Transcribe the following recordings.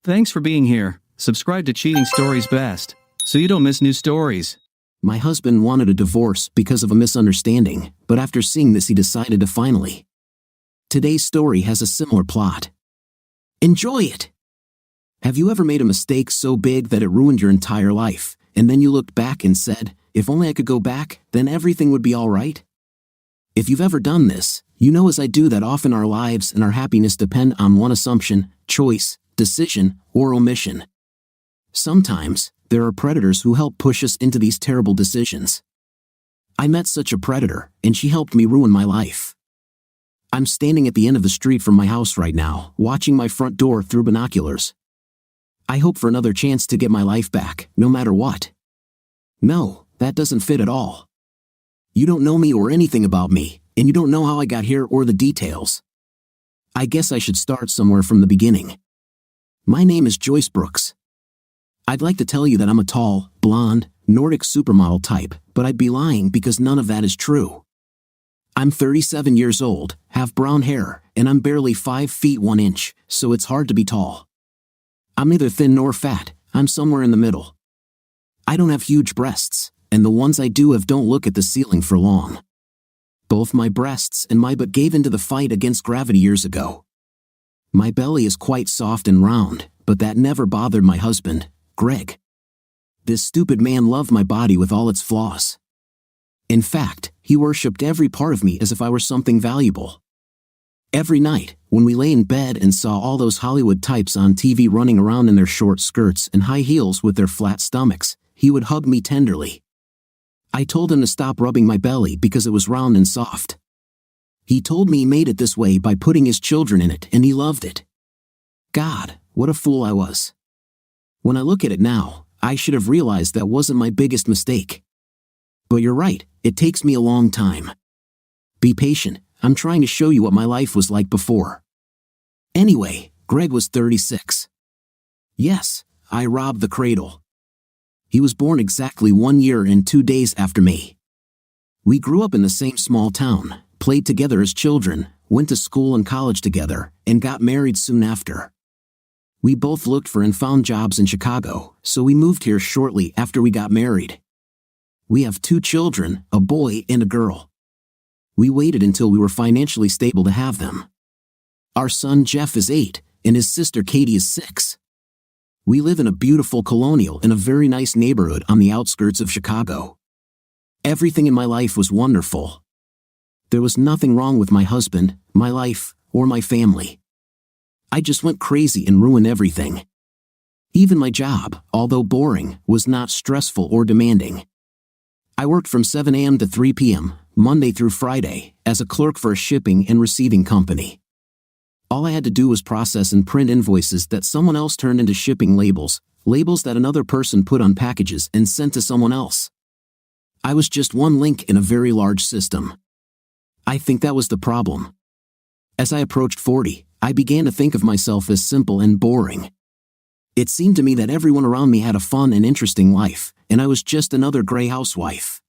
Thanks for being here. Subscribe to Cheating Stories Best, so you don't miss new stories. My husband wanted a divorce because of a misunderstanding, but after seeing this he decided to finally. Today's story has a similar plot. Enjoy it! Have you ever made a mistake so big that it ruined your entire life, and then you looked back and said, if only I could go back, then everything would be alright? If you've ever done this, you know as I do that often our lives and our happiness depend on one assumption, choice, decision, or omission. Sometimes, there are predators who help push us into these terrible decisions. I met such a predator, and she helped me ruin my life. I'm standing at the end of the street from my house right now, watching my front door through binoculars. I hope for another chance to get my life back, no matter what. No, that doesn't fit at all. You don't know me or anything about me, and you don't know how I got here or the details. I guess I should start somewhere from the beginning. My name is Joyce Brooks. I'd like to tell you that I'm a tall, blonde, Nordic supermodel type, but I'd be lying because none of that is true. I'm 37 years old, have brown hair, and I'm barely 5 feet 1 inch, so it's hard to be tall. I'm neither thin nor fat, I'm somewhere in the middle. I don't have huge breasts, and the ones I do have don't look at the ceiling for long. Both my breasts and my butt gave into the fight against gravity years ago. My belly is quite soft and round, but that never bothered my husband, Greg. This stupid man loved my body with all its flaws. In fact, he worshipped every part of me as if I were something valuable. Every night, when we lay in bed and saw all those Hollywood types on TV running around in their short skirts and high heels with their flat stomachs, he would hug me tenderly. I told him to stop rubbing my belly because it was round and soft. He told me he made it this way by putting his children in it, and he loved it. God, what a fool I was. When I look at it now, I should have realized that wasn't my biggest mistake. But you're right, it takes me a long time. Be patient, I'm trying to show you what my life was like before. Anyway, Greg was 36. Yes, I robbed the cradle. He was born exactly 1 year and 2 days after me. We grew up in the same small town, played together as children, went to school and college together, and got married soon after. We both looked for and found jobs in Chicago, so we moved here shortly after we got married. We have 2 children, a boy and a girl. We waited until we were financially stable to have them. Our son Jeff is 8, and his sister Katie is 6. We live in a beautiful colonial in a very nice neighborhood on the outskirts of Chicago. Everything in my life was wonderful. There was nothing wrong with my husband, my life, or my family. I just went crazy and ruined everything. Even my job, although boring, was not stressful or demanding. I worked from 7 a.m. to 3 p.m., Monday through Friday, as a clerk for a shipping and receiving company. All I had to do was process and print invoices that someone else turned into shipping labels, labels that another person put on packages and sent to someone else. I was just one link in a very large system. I think that was the problem. As I approached 40, I began to think of myself as simple and boring. It seemed to me that everyone around me had a fun and interesting life, and I was just another gray housewife.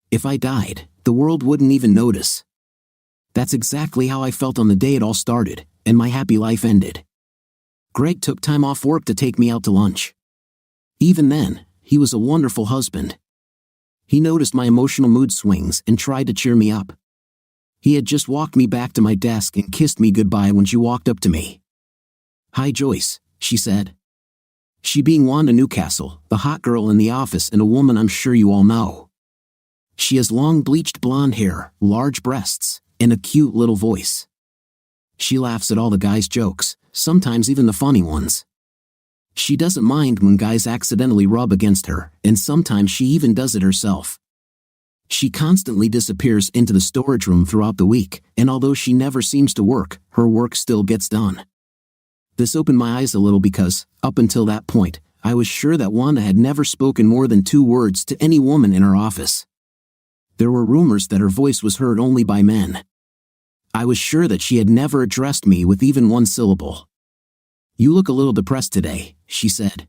If I died, the world wouldn't even notice. That's exactly how I felt on the day it all started, and my happy life ended. Greg took time off work to take me out to lunch. Even then, he was a wonderful husband. He noticed my emotional mood swings and tried to cheer me up. He had just walked me back to my desk and kissed me goodbye when she walked up to me. "Hi Joyce," she said. She being Wanda Newcastle, the hot girl in the office and a woman I'm sure you all know. She has long bleached blonde hair, large breasts, and a cute little voice. She laughs at all the guys' jokes, sometimes even the funny ones. She doesn't mind when guys accidentally rub against her, and sometimes she even does it herself. She constantly disappears into the storage room throughout the week, and although she never seems to work, her work still gets done. This opened my eyes a little because, up until that point, I was sure that Wanda had never spoken more than 2 words to any woman in her office. There were rumors that her voice was heard only by men. I was sure that she had never addressed me with even 1 syllable. "You look a little depressed today," she said.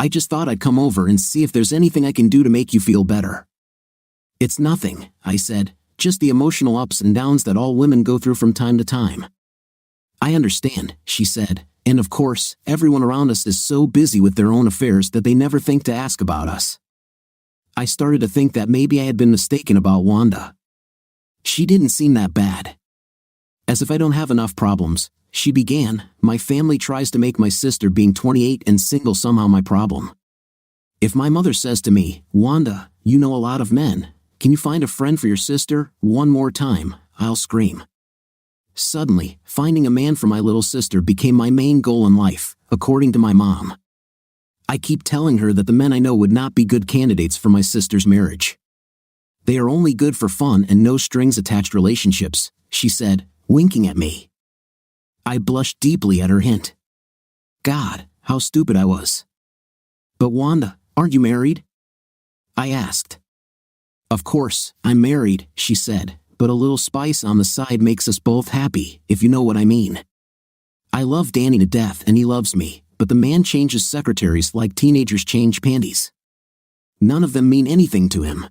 "I just thought I'd come over and see if there's anything I can do to make you feel better." "It's nothing," I said, "just the emotional ups and downs that all women go through from time to time." "I understand," she said, And of course, everyone around us is so busy with their own affairs that they never think to ask about us. I started to think that maybe I had been mistaken about Wanda. She didn't seem that bad. As if I don't have enough problems, she began, my family tries to make my sister being 28 and single somehow my problem. If my mother says to me, "Wanda, you know a lot of men, can you find a friend for your sister one more time?" I'll scream. Suddenly, finding a man for my little sister became my main goal in life, according to my mom. I keep telling her that the men I know would not be good candidates for my sister's marriage. They are only good for fun and no strings attached relationships, she said, winking at me. I blushed deeply at her hint. God, how stupid I was. But Wanda, aren't you married? I asked. Of course, I'm married, she said, but a little spice on the side makes us both happy, if you know what I mean. I love Danny to death and he loves me, but the man changes secretaries like teenagers change panties. None of them mean anything to him.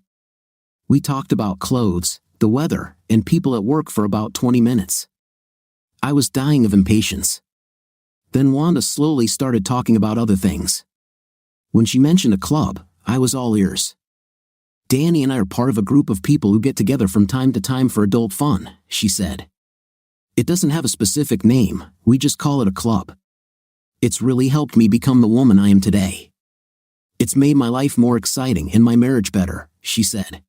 We talked about clothes, the weather, and people at work for about 20 minutes. I was dying of impatience. Then Wanda slowly started talking about other things. When she mentioned a club, I was all ears. Danny and I are part of a group of people who get together from time to time for adult fun, she said. It doesn't have a specific name, we just call it a club. It's really helped me become the woman I am today. It's made my life more exciting and my marriage better, she said.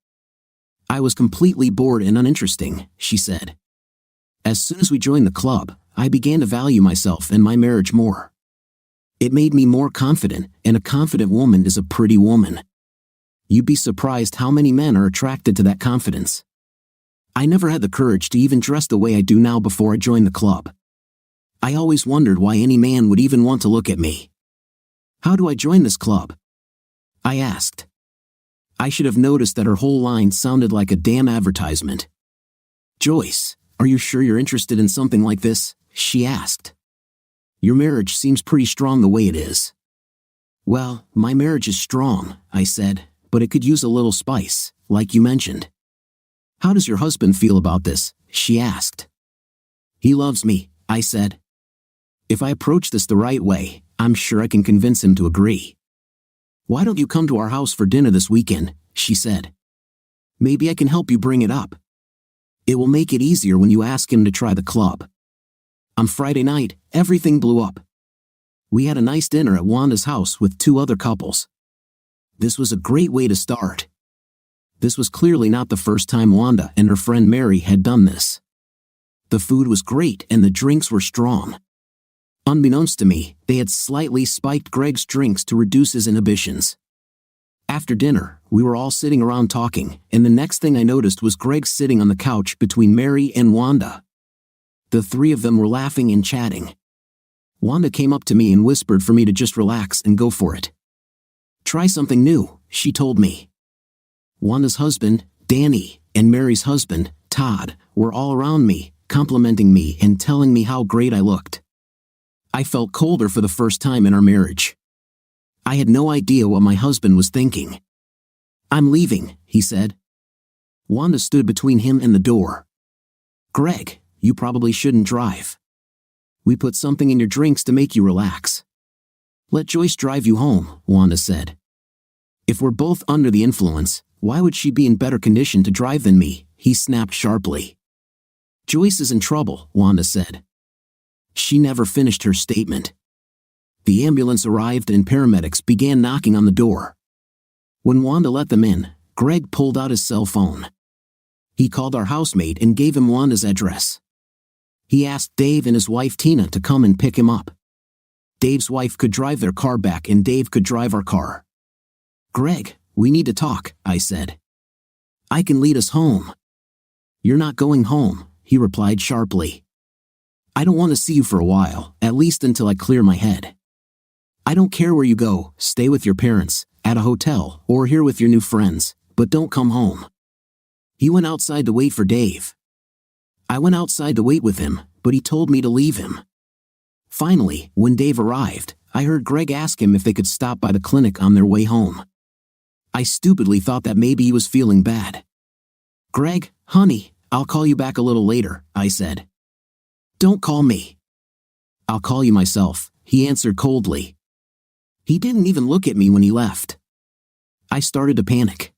I was completely bored and uninteresting, she said. As soon as we joined the club, I began to value myself and my marriage more. It made me more confident, and a confident woman is a pretty woman. You'd be surprised how many men are attracted to that confidence. I never had the courage to even dress the way I do now before I joined the club. I always wondered why any man would even want to look at me. How do I join this club? I asked. I should have noticed that her whole line sounded like a damn advertisement. Joyce, are you sure you're interested in something like this? She asked. Your marriage seems pretty strong the way it is. Well, my marriage is strong, I said, but it could use a little spice, like you mentioned. How does your husband feel about this? She asked. He loves me, I said. If I approach this the right way, I'm sure I can convince him to agree. Why don't you come to our house for dinner this weekend? She said. Maybe I can help you bring it up. It will make it easier when you ask him to try the club. On Friday night, everything blew up. We had a nice dinner at Wanda's house with 2 other couples. This was a great way to start. This was clearly not the first time Wanda and her friend Mary had done this. The food was great and the drinks were strong. Unbeknownst to me, they had slightly spiked Greg's drinks to reduce his inhibitions. After dinner, we were all sitting around talking, and the next thing I noticed was Greg sitting on the couch between Mary and Wanda. The 3 of them were laughing and chatting. Wanda came up to me and whispered for me to just relax and go for it. Try something new, she told me. Wanda's husband, Danny, and Mary's husband, Todd, were all around me, complimenting me and telling me how great I looked. I felt colder for the first time in our marriage. I had no idea what my husband was thinking. I'm leaving, he said. Wanda stood between him and the door. Greg, you probably shouldn't drive. We put something in your drinks to make you relax. Let Joyce drive you home, Wanda said. If we're both under the influence, why would she be in better condition to drive than me? He snapped sharply. Joyce is in trouble, Wanda said. She never finished her statement. The ambulance arrived and paramedics began knocking on the door. When Wanda let them in, Greg pulled out his cell phone. He called our housemate and gave him Wanda's address. He asked Dave and his wife Tina to come and pick him up. Dave's wife could drive their car back and Dave could drive our car. Greg, we need to talk, I said. I can lead us home. You're not going home, he replied sharply. I don't want to see you for a while, at least until I clear my head. I don't care where you go, stay with your parents, at a hotel, or here with your new friends, but don't come home. He went outside to wait for Dave. I went outside to wait with him, but he told me to leave him. Finally, when Dave arrived, I heard Greg ask him if they could stop by the clinic on their way home. I stupidly thought that maybe he was feeling bad. Greg, honey, I'll call you back a little later, I said. Don't call me. "I'll call you myself," he answered coldly. He didn't even look at me when he left. I started to panic.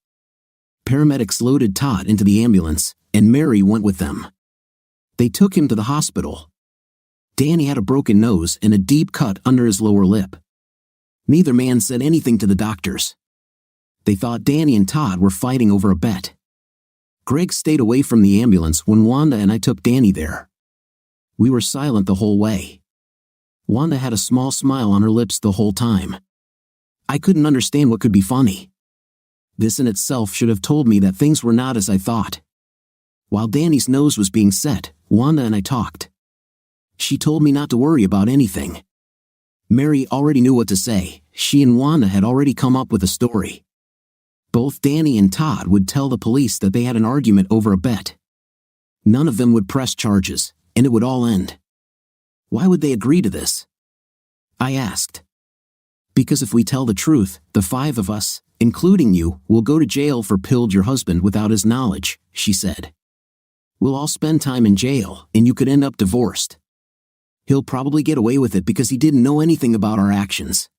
Paramedics loaded Todd into the ambulance, and Mary went with them. They took him to the hospital. Danny had a broken nose and a deep cut under his lower lip. Neither man said anything to the doctors. They thought Danny and Todd were fighting over a bet. Greg stayed away from the ambulance when Wanda and I took Danny there. We were silent the whole way. Wanda had a small smile on her lips the whole time. I couldn't understand what could be funny. This in itself should have told me that things were not as I thought. While Danny's nose was being set, Wanda and I talked. She told me not to worry about anything. Mary already knew what to say. She and Wanda had already come up with a story. Both Danny and Todd would tell the police that they had an argument over a bet. None of them would press charges, and it would all end. Why would they agree to this? I asked. Because if we tell the truth, the 5 of us, including you, will go to jail for pilled your husband without his knowledge, she said. We'll all spend time in jail, and you could end up divorced. He'll probably get away with it because he didn't know anything about our actions.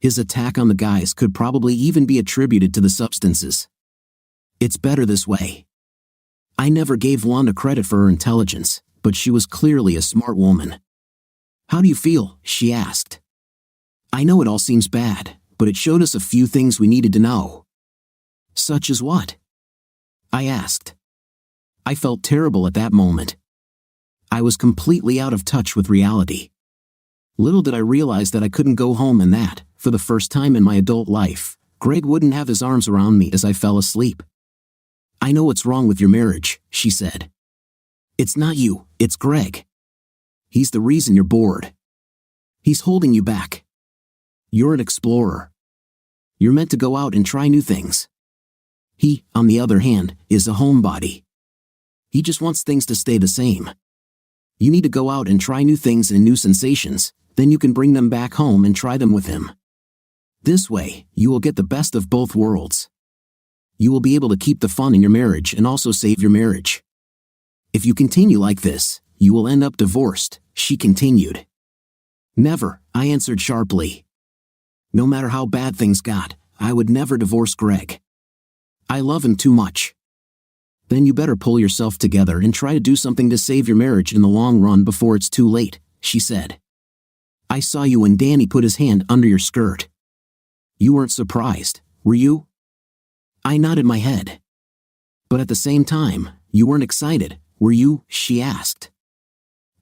His attack on the guys could probably even be attributed to the substances. It's better this way. I never gave Wanda credit for her intelligence, but she was clearly a smart woman. How do you feel? She asked. I know it all seems bad, but it showed us a few things we needed to know. Such as what? I asked. I felt terrible at that moment. I was completely out of touch with reality. Little did I realize that I couldn't go home and that, for the first time in my adult life, Greg wouldn't have his arms around me as I fell asleep. I know what's wrong with your marriage, she said. It's not you, it's Greg. He's the reason you're bored. He's holding you back. You're an explorer. You're meant to go out and try new things. He, on the other hand, is a homebody. He just wants things to stay the same. You need to go out and try new things and new sensations, then you can bring them back home and try them with him. This way, you will get the best of both worlds. You will be able to keep the fun in your marriage and also save your marriage. If you continue like this, you will end up divorced, she continued. Never, I answered sharply. No matter how bad things got, I would never divorce Greg. I love him too much. Then you better pull yourself together and try to do something to save your marriage in the long run before it's too late, she said. I saw you when Danny put his hand under your skirt. You weren't surprised, were you? I nodded my head. But at the same time, you weren't excited, were you? She asked.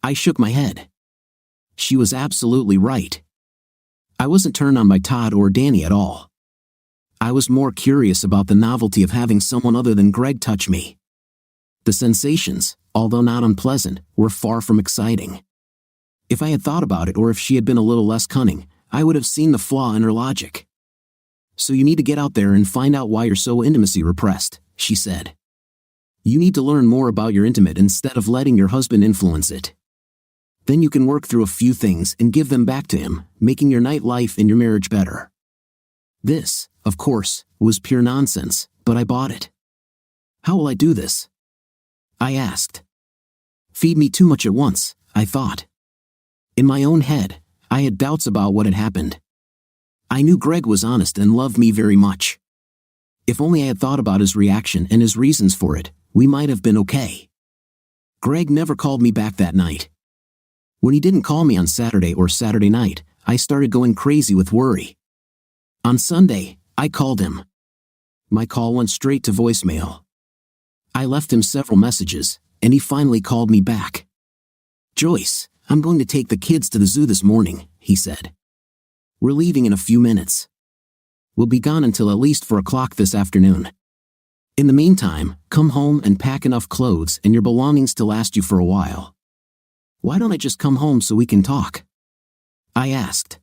I shook my head. She was absolutely right. I wasn't turned on by Todd or Danny at all. I was more curious about the novelty of having someone other than Greg touch me. The sensations, although not unpleasant, were far from exciting. If I had thought about it or if she had been a little less cunning, I would have seen the flaw in her logic. So you need to get out there and find out why you're so intimacy repressed, she said. You need to learn more about your intimate instead of letting your husband influence it. Then you can work through a few things and give them back to him, making your nightlife and your marriage better. This, of course, was pure nonsense, but I bought it. How will I do this? I asked. Feed me too much at once, I thought. In my own head, I had doubts about what had happened. I knew Greg was honest and loved me very much. If only I had thought about his reaction and his reasons for it, we might have been okay. Greg never called me back that night. When he didn't call me on Saturday or Saturday night, I started going crazy with worry. On Sunday, I called him. My call went straight to voicemail. I left him several messages, and he finally called me back. Joyce, I'm going to take the kids to the zoo this morning, he said. We're leaving in a few minutes. We'll be gone until at least 4 o'clock this afternoon. In the meantime, come home and pack enough clothes and your belongings to last you for a while. Why don't I just come home so we can talk? I asked.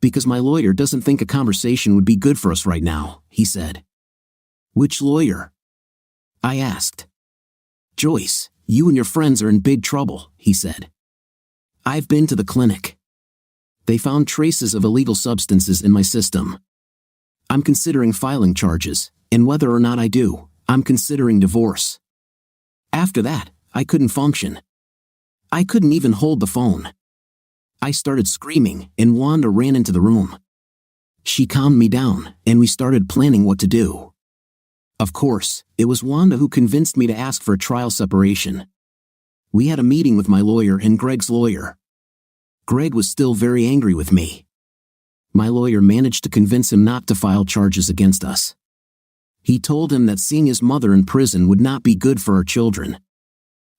Because my lawyer doesn't think a conversation would be good for us right now, he said. Which lawyer? I asked. Joyce, you and your friends are in big trouble, he said. I've been to the clinic. They found traces of illegal substances in my system. I'm considering filing charges, and whether or not I do, I'm considering divorce. After that, I couldn't function. I couldn't even hold the phone. I started screaming, and Wanda ran into the room. She calmed me down, and we started planning what to do. Of course, it was Wanda who convinced me to ask for a trial separation. We had a meeting with my lawyer and Greg's lawyer. Greg was still very angry with me. My lawyer managed to convince him not to file charges against us. He told him that seeing his mother in prison would not be good for our children.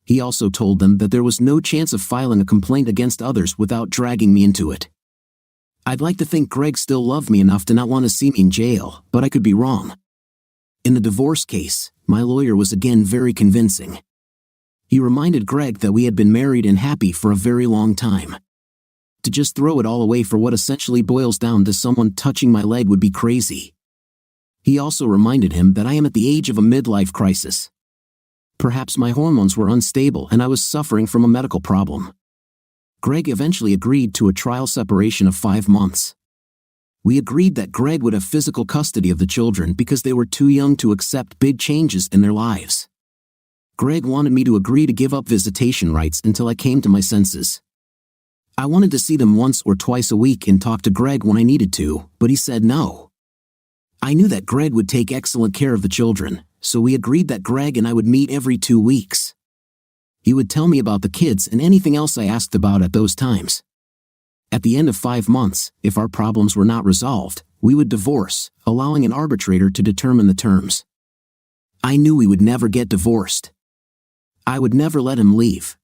He also told them that there was no chance of filing a complaint against others without dragging me into it. I'd like to think Greg still loved me enough to not want to see me in jail, but I could be wrong. In the divorce case, my lawyer was again very convincing. He reminded Greg that we had been married and happy for a very long time. To just throw it all away for what essentially boils down to someone touching my leg would be crazy. He also reminded him that I am at the age of a midlife crisis. Perhaps my hormones were unstable and I was suffering from a medical problem. Greg eventually agreed to a trial separation of 5 months. We agreed that Greg would have physical custody of the children because they were too young to accept big changes in their lives. Greg wanted me to agree to give up visitation rights until I came to my senses. I wanted to see them once or twice a week and talk to Greg when I needed to, but he said no. I knew that Greg would take excellent care of the children, so we agreed that Greg and I would meet every 2 weeks. He would tell me about the kids and anything else I asked about at those times. At the end of 5 months, if our problems were not resolved, we would divorce, allowing an arbitrator to determine the terms. I knew we would never get divorced. I would never let him leave.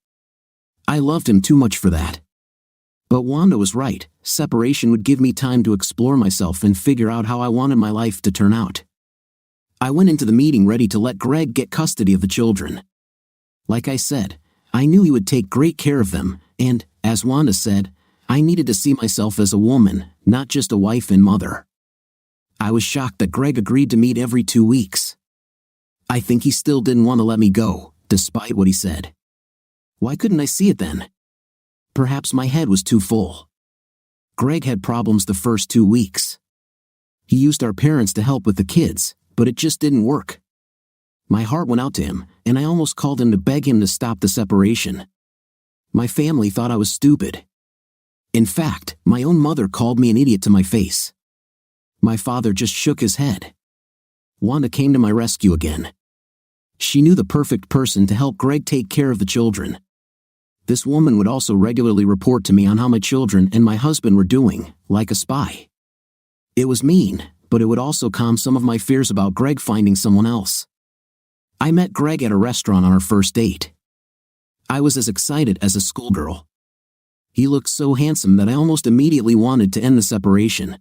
I loved him too much for that. But Wanda was right, separation would give me time to explore myself and figure out how I wanted my life to turn out. I went into the meeting ready to let Greg get custody of the children. Like I said, I knew he would take great care of them, and, as Wanda said, I needed to see myself as a woman, not just a wife and mother. I was shocked that Greg agreed to meet every 2 weeks. I think he still didn't want to let me go, despite what he said. Why couldn't I see it then? Perhaps my head was too full. Greg had problems the first 2 weeks. He used our parents to help with the kids, but it just didn't work. My heart went out to him, and I almost called him to beg him to stop the separation. My family thought I was stupid. In fact, my own mother called me an idiot to my face. My father just shook his head. Wanda came to my rescue again. She knew the perfect person to help Greg take care of the children. This woman would also regularly report to me on how my children and my husband were doing, like a spy. It was mean, but it would also calm some of my fears about Greg finding someone else. I met Greg at a restaurant on our first date. I was as excited as a schoolgirl. He looked so handsome that I almost immediately wanted to end the separation.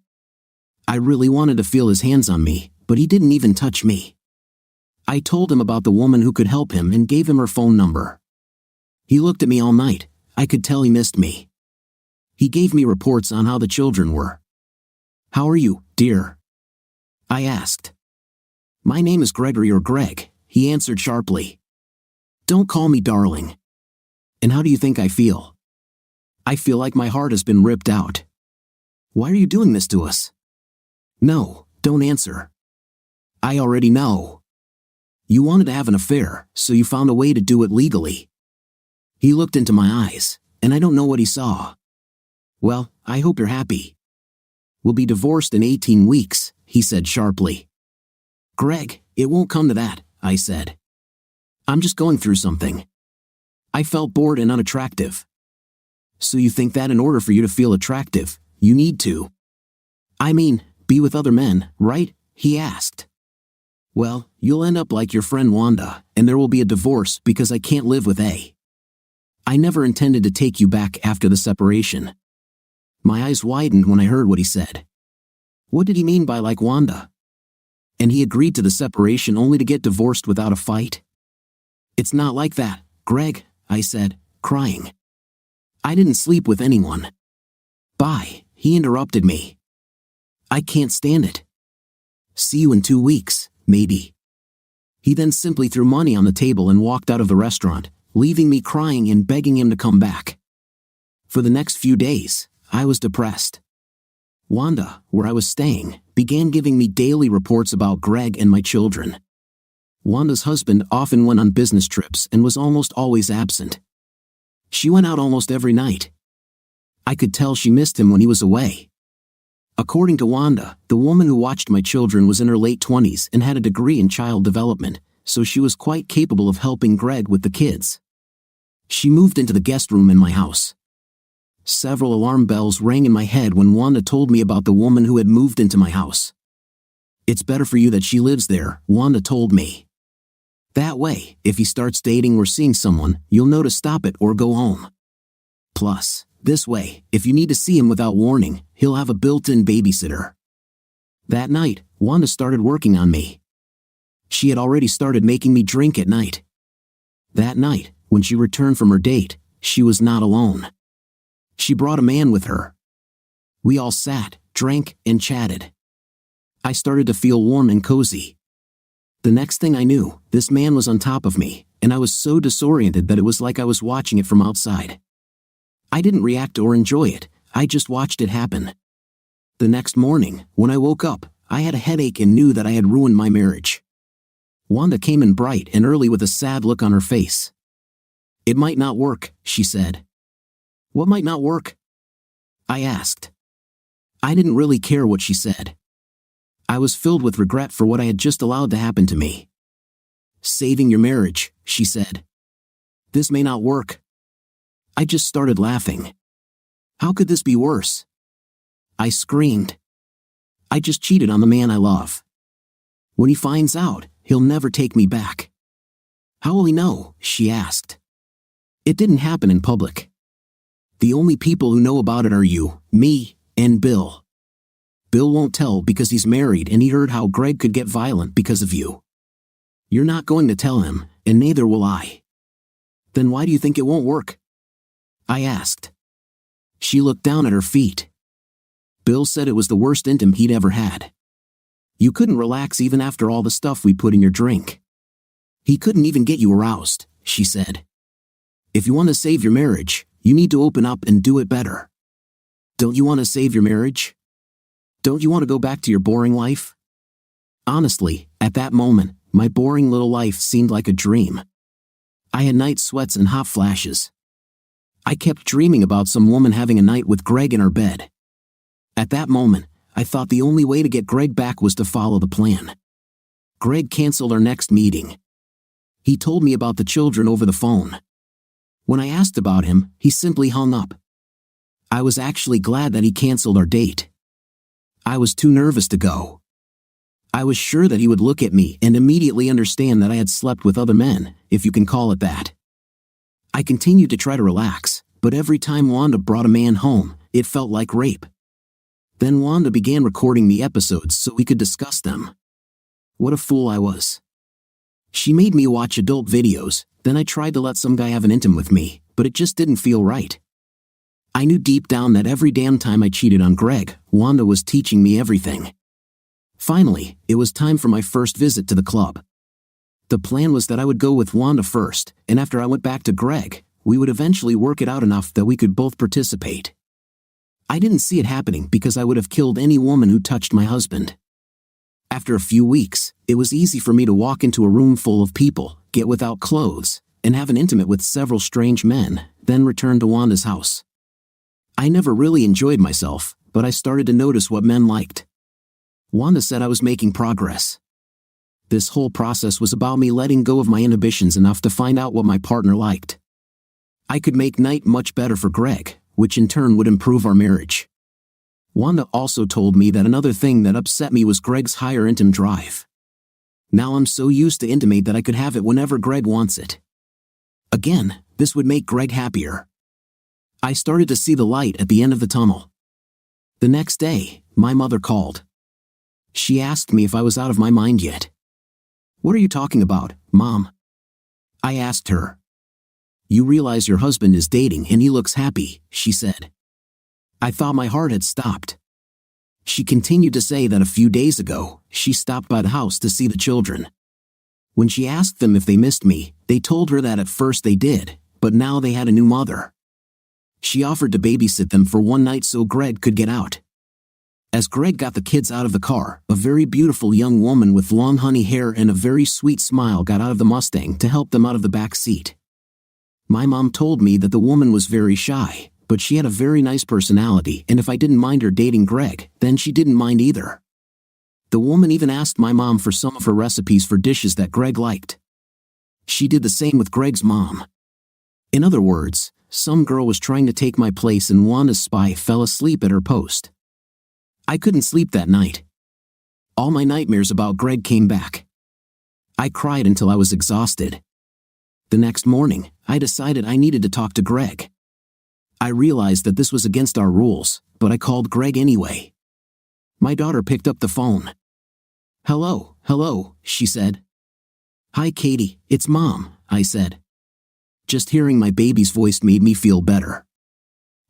I really wanted to feel his hands on me, but he didn't even touch me. I told him about the woman who could help him and gave him her phone number. He looked at me all night. I could tell he missed me. He gave me reports on how the children were. "How are you, dear?" I asked. "My name is Gregory or Greg," he answered sharply. "Don't call me darling." "And how do you think I feel?" "I feel like my heart has been ripped out." "Why are you doing this to us?" "No, don't answer." "I already know. You wanted to have an affair, so you found a way to do it legally." He looked into my eyes, and I don't know what he saw. "Well, I hope you're happy." "We'll be divorced in 18 weeks, he said sharply. "Greg, it won't come to that," I said. "I'm just going through something." I felt bored and unattractive. "So you think that in order for you to feel attractive, you need to, be with other men, right?" he asked. "Well, you'll end up like your friend Wanda, and there will be a divorce because I can't live with A. I never intended to take you back after the separation." My eyes widened when I heard what he said. What did he mean by like Wanda? And he agreed to the separation only to get divorced without a fight? "It's not like that, Greg," I said, crying. "I didn't sleep with anyone." "Bye," he interrupted me. "I can't stand it. See you in 2 weeks, maybe." He then simply threw money on the table and walked out of the restaurant, leaving me crying and begging him to come back. For the next few days, I was depressed. Wanda, where I was staying, began giving me daily reports about Greg and my children. Wanda's husband often went on business trips and was almost always absent. She went out almost every night. I could tell she missed him when he was away. According to Wanda, the woman who watched my children was in her late 20s and had a degree in child development, so she was quite capable of helping Greg with the kids. She moved into the guest room in my house. Several alarm bells rang in my head when Wanda told me about the woman who had moved into my house. "It's better for you that she lives there," Wanda told me. "That way, if he starts dating or seeing someone, you'll know to stop it or go home. Plus, this way, if you need to see him without warning, he'll have a built-in babysitter." That night, Wanda started working on me. She had already started making me drink at night. That night, when she returned from her date, she was not alone. She brought a man with her. We all sat, drank, and chatted. I started to feel warm and cozy. The next thing I knew, this man was on top of me, and I was so disoriented that it was like I was watching it from outside. I didn't react or enjoy it, I just watched it happen. The next morning, when I woke up, I had a headache and knew that I had ruined my marriage. Wanda came in bright and early with a sad look on her face. "It might not work," she said. "What might not work?" I asked. I didn't really care what she said. I was filled with regret for what I had just allowed to happen to me. "Saving your marriage," she said. "This may not work." I just started laughing. How could this be worse? I screamed. I just cheated on the man I love. When he finds out, he'll never take me back. "How will he know?" she asked. "It didn't happen in public. The only people who know about it are you, me, and Bill. Bill won't tell because he's married and he heard how Greg could get violent because of you. You're not going to tell him, and neither will I." "Then why do you think it won't work?" I asked. She looked down at her feet. "Bill said it was the worst intim he'd ever had. You couldn't relax even after all the stuff we put in your drink. He couldn't even get you aroused," she said. "If you want to save your marriage, you need to open up and do it better. Don't you want to save your marriage? Don't you want to go back to your boring life?" Honestly, at that moment, my boring little life seemed like a dream. I had night sweats and hot flashes. I kept dreaming about some woman having a night with Greg in her bed. At that moment, I thought the only way to get Greg back was to follow the plan. Greg canceled our next meeting. He told me about the children over the phone. When I asked about him, he simply hung up. I was actually glad that he canceled our date. I was too nervous to go. I was sure that he would look at me and immediately understand that I had slept with other men, if you can call it that. I continued to try to relax, but every time Wanda brought a man home, it felt like rape. Then Wanda began recording the episodes so we could discuss them. What a fool I was. She made me watch adult videos, then I tried to let some guy have an intim with me, but it just didn't feel right. I knew deep down that every damn time I cheated on Greg, Wanda was teaching me everything. Finally, it was time for my first visit to the club. The plan was that I would go with Wanda first, and after I went back to Greg, we would eventually work it out enough that we could both participate. I didn't see it happening because I would have killed any woman who touched my husband. After a few weeks, it was easy for me to walk into a room full of people, get without clothes, and have an intimate with several strange men, then return to Wanda's house. I never really enjoyed myself, but I started to notice what men liked. Wanda said I was making progress. This whole process was about me letting go of my inhibitions enough to find out what my partner liked. I could make night much better for Greg, which in turn would improve our marriage. Wanda also told me that another thing that upset me was Greg's higher intim drive. Now I'm so used to intimate that I could have it whenever Greg wants it. Again, this would make Greg happier. I started to see the light at the end of the tunnel. The next day, my mother called. She asked me if I was out of my mind yet. "What are you talking about, Mom?" I asked her. "You realize your husband is dating and he looks happy," she said. I thought my heart had stopped. She continued to say that a few days ago, she stopped by the house to see the children. When she asked them if they missed me, they told her that at first they did, but now they had a new mother. She offered to babysit them for one night so Greg could get out. As Greg got the kids out of the car, a very beautiful young woman with long honey hair and a very sweet smile got out of the Mustang to help them out of the back seat. My mom told me that the woman was very shy, but she had a very nice personality, and if I didn't mind her dating Greg, then she didn't mind either. The woman even asked my mom for some of her recipes for dishes that Greg liked. She did the same with Greg's mom. In other words, some girl was trying to take my place and Wanda's spy fell asleep at her post. I couldn't sleep that night. All my nightmares about Greg came back. I cried until I was exhausted. The next morning, I decided I needed to talk to Greg. I realized that this was against our rules, but I called Greg anyway. My daughter picked up the phone. Hello, she said. Hi Katie, it's Mom, I said. Just hearing my baby's voice made me feel better.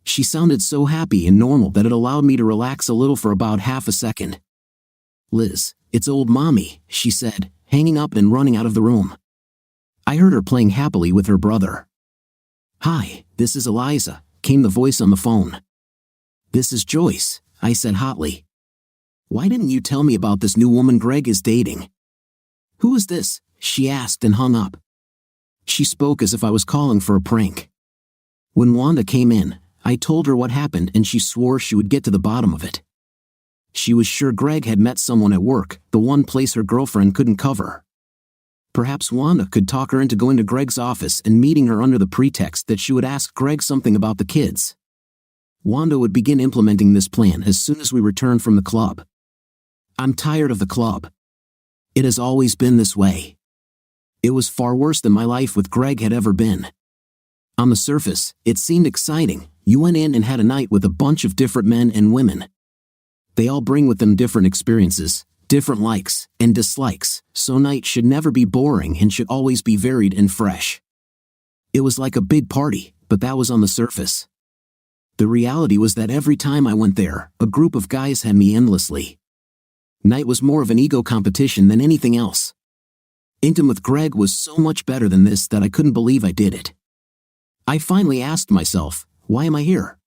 She sounded so happy and normal that it allowed me to relax a little for about half a second. Liz, it's old Mommy, she said, hanging up and running out of the room. I heard her playing happily with her brother. Hi, this is Eliza, came the voice on the phone. This is Joyce, I said hotly. Why didn't you tell me about this new woman Greg is dating? Who is this? She asked and hung up. She spoke as if I was calling for a prank. When Wanda came in, I told her what happened and she swore she would get to the bottom of it. She was sure Greg had met someone at work, the one place her girlfriend couldn't cover. Perhaps Wanda could talk her into going to Greg's office and meeting her under the pretext that she would ask Greg something about the kids. Wanda would begin implementing this plan as soon as we returned from the club. I'm tired of the club. It has always been this way. It was far worse than my life with Greg had ever been. On the surface, it seemed exciting. You went in and had a night with a bunch of different men and women. They all bring with them different experiences, different likes and dislikes, so night should never be boring and should always be varied and fresh. It was like a big party, but that was on the surface. The reality was that every time I went there, a group of guys had me endlessly. Night was more of an ego competition than anything else. Intim with Greg was so much better than this that I couldn't believe I did it. I finally asked myself, why am I here?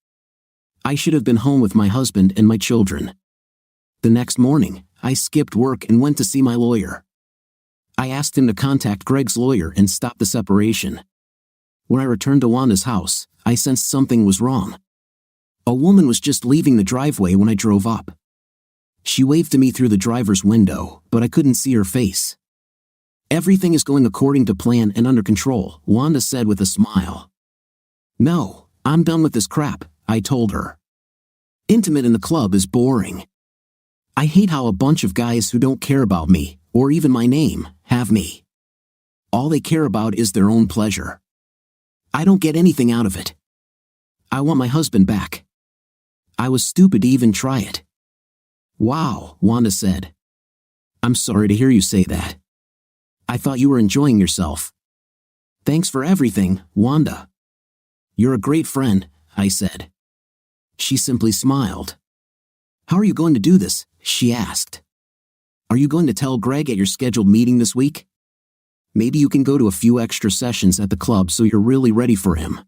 I should have been home with my husband and my children. The next morning, I skipped work and went to see my lawyer. I asked him to contact Greg's lawyer and stop the separation. When I returned to Wanda's house, I sensed something was wrong. A woman was just leaving the driveway when I drove up. She waved to me through the driver's window, but I couldn't see her face. Everything is going according to plan and under control, Wanda said with a smile. No, I'm done with this crap, I told her. Intimate in the club is boring. I hate how a bunch of guys who don't care about me, or even my name, have me. All they care about is their own pleasure. I don't get anything out of it. I want my husband back. I was stupid to even try it. Wow, Wanda said. I'm sorry to hear you say that. I thought you were enjoying yourself. Thanks for everything, Wanda. You're a great friend, I said. She simply smiled. How are you going to do this? She asked. Are you going to tell Greg at your scheduled meeting this week? Maybe you can go to a few extra sessions at the club so you're really ready for him.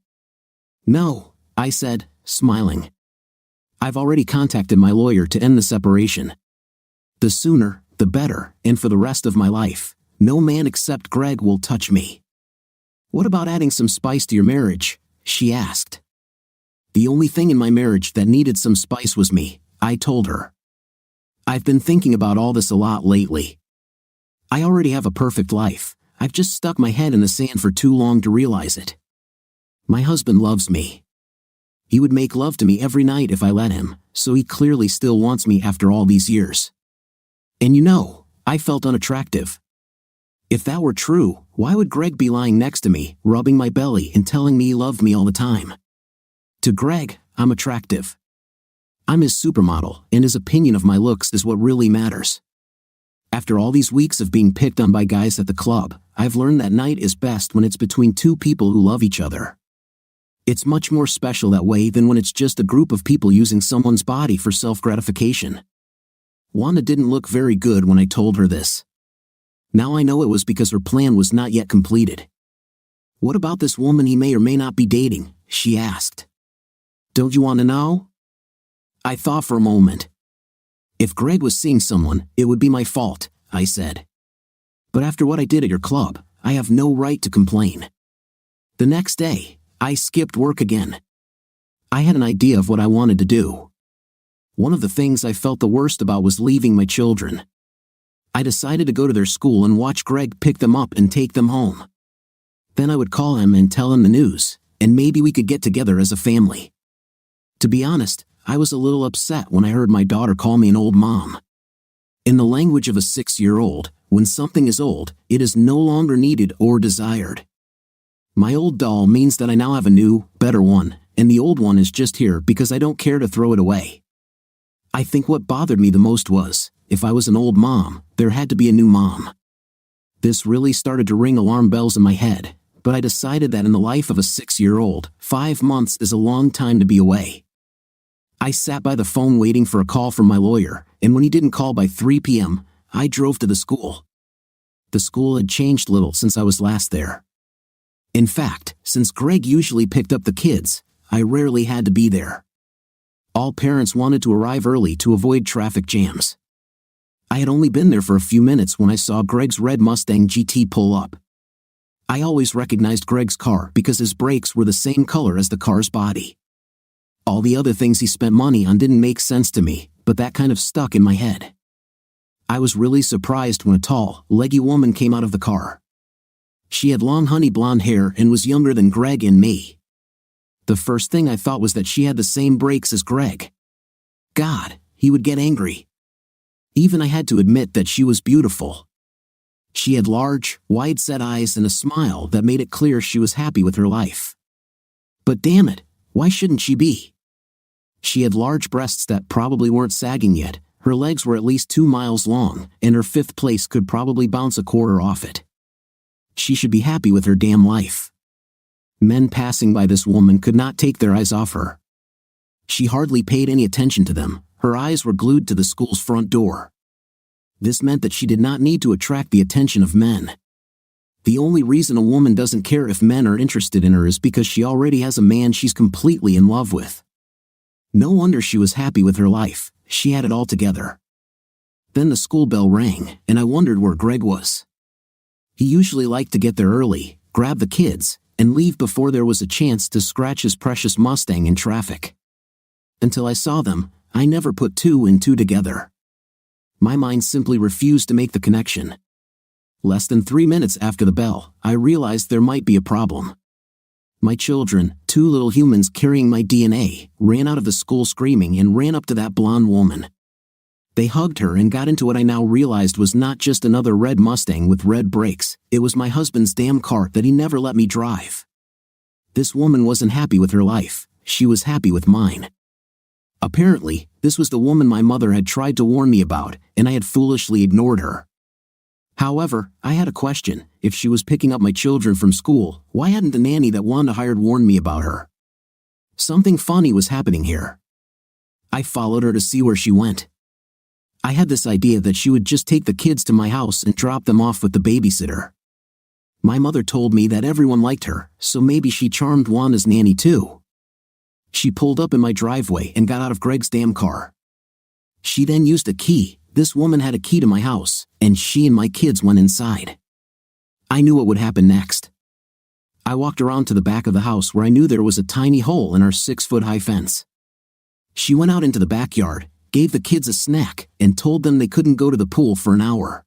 No, I said, smiling. I've already contacted my lawyer to end the separation. The sooner, the better, and for the rest of my life, no man except Greg will touch me. What about adding some spice to your marriage? She asked. The only thing in my marriage that needed some spice was me, I told her. I've been thinking about all this a lot lately. I already have a perfect life. I've just stuck my head in the sand for too long to realize it. My husband loves me. He would make love to me every night if I let him, so he clearly still wants me after all these years. And I felt unattractive. If that were true, why would Greg be lying next to me, rubbing my belly and telling me he loved me all the time? To Greg, I'm attractive. I'm his supermodel, and his opinion of my looks is what really matters. After all these weeks of being picked on by guys at the club, I've learned that night is best when it's between two people who love each other. It's much more special that way than when it's just a group of people using someone's body for self-gratification. Wanda didn't look very good when I told her this. Now I know it was because her plan was not yet completed. What about this woman he may or may not be dating? She asked. Don't you want to know? I thought for a moment. If Greg was seeing someone, it would be my fault, I said. But after what I did at your club, I have no right to complain. The next day, I skipped work again. I had an idea of what I wanted to do. One of the things I felt the worst about was leaving my children. I decided to go to their school and watch Greg pick them up and take them home. Then I would call him and tell him the news, and maybe we could get together as a family. To be honest, I was a little upset when I heard my daughter call me an old mom. In the language of a 6-year-old, when something is old, it is no longer needed or desired. My old doll means that I now have a new, better one, and the old one is just here because I don't care to throw it away. I think what bothered me the most was, if I was an old mom, there had to be a new mom. This really started to ring alarm bells in my head, but I decided that in the life of a 6-year-old, 5 months is a long time to be away. I sat by the phone waiting for a call from my lawyer, and when he didn't call by 3 p.m., I drove to the school. The school had changed little since I was last there. In fact, since Greg usually picked up the kids, I rarely had to be there. All parents wanted to arrive early to avoid traffic jams. I had only been there for a few minutes when I saw Greg's red Mustang GT pull up. I always recognized Greg's car because his brakes were the same color as the car's body. All the other things he spent money on didn't make sense to me, but that kind of stuck in my head. I was really surprised when a tall, leggy woman came out of the car. She had long honey blonde hair and was younger than Greg and me. The first thing I thought was that she had the same brakes as Greg. God, he would get angry. Even I had to admit that she was beautiful. She had large, wide-set eyes and a smile that made it clear she was happy with her life. But damn it, why shouldn't she be? She had large breasts that probably weren't sagging yet, her legs were at least 2 miles long, and her 5th place could probably bounce a quarter off it. She should be happy with her damn life. Men passing by this woman could not take their eyes off her. She hardly paid any attention to them, her eyes were glued to the school's front door. This meant that she did not need to attract the attention of men. The only reason a woman doesn't care if men are interested in her is because she already has a man she's completely in love with. No wonder she was happy with her life, she had it all together. Then the school bell rang, and I wondered where Greg was. He usually liked to get there early, grab the kids, and leave before there was a chance to scratch his precious Mustang in traffic. Until I saw them, I never put 2 and 2 together. My mind simply refused to make the connection. Less than 3 minutes after the bell, I realized there might be a problem. My children, 2 little humans carrying my DNA, ran out of the school screaming and ran up to that blonde woman. They hugged her and got into what I now realized was not just another red Mustang with red brakes, it was my husband's damn car that he never let me drive. This woman wasn't happy with her life, she was happy with mine. Apparently, this was the woman my mother had tried to warn me about, and I had foolishly ignored her. However, I had a question. If she was picking up my children from school, why hadn't the nanny that Wanda hired warned me about her? Something funny was happening here. I followed her to see where she went. I had this idea that she would just take the kids to my house and drop them off with the babysitter. My mother told me that everyone liked her, so maybe she charmed Wanda's nanny too. She pulled up in my driveway and got out of Greg's damn car. She then used a key. This woman had a key to my house, and she and my kids went inside. I knew what would happen next. I walked around to the back of the house where I knew there was a tiny hole in our 6-foot-high fence. She went out into the backyard, gave the kids a snack, and told them they couldn't go to the pool for an hour.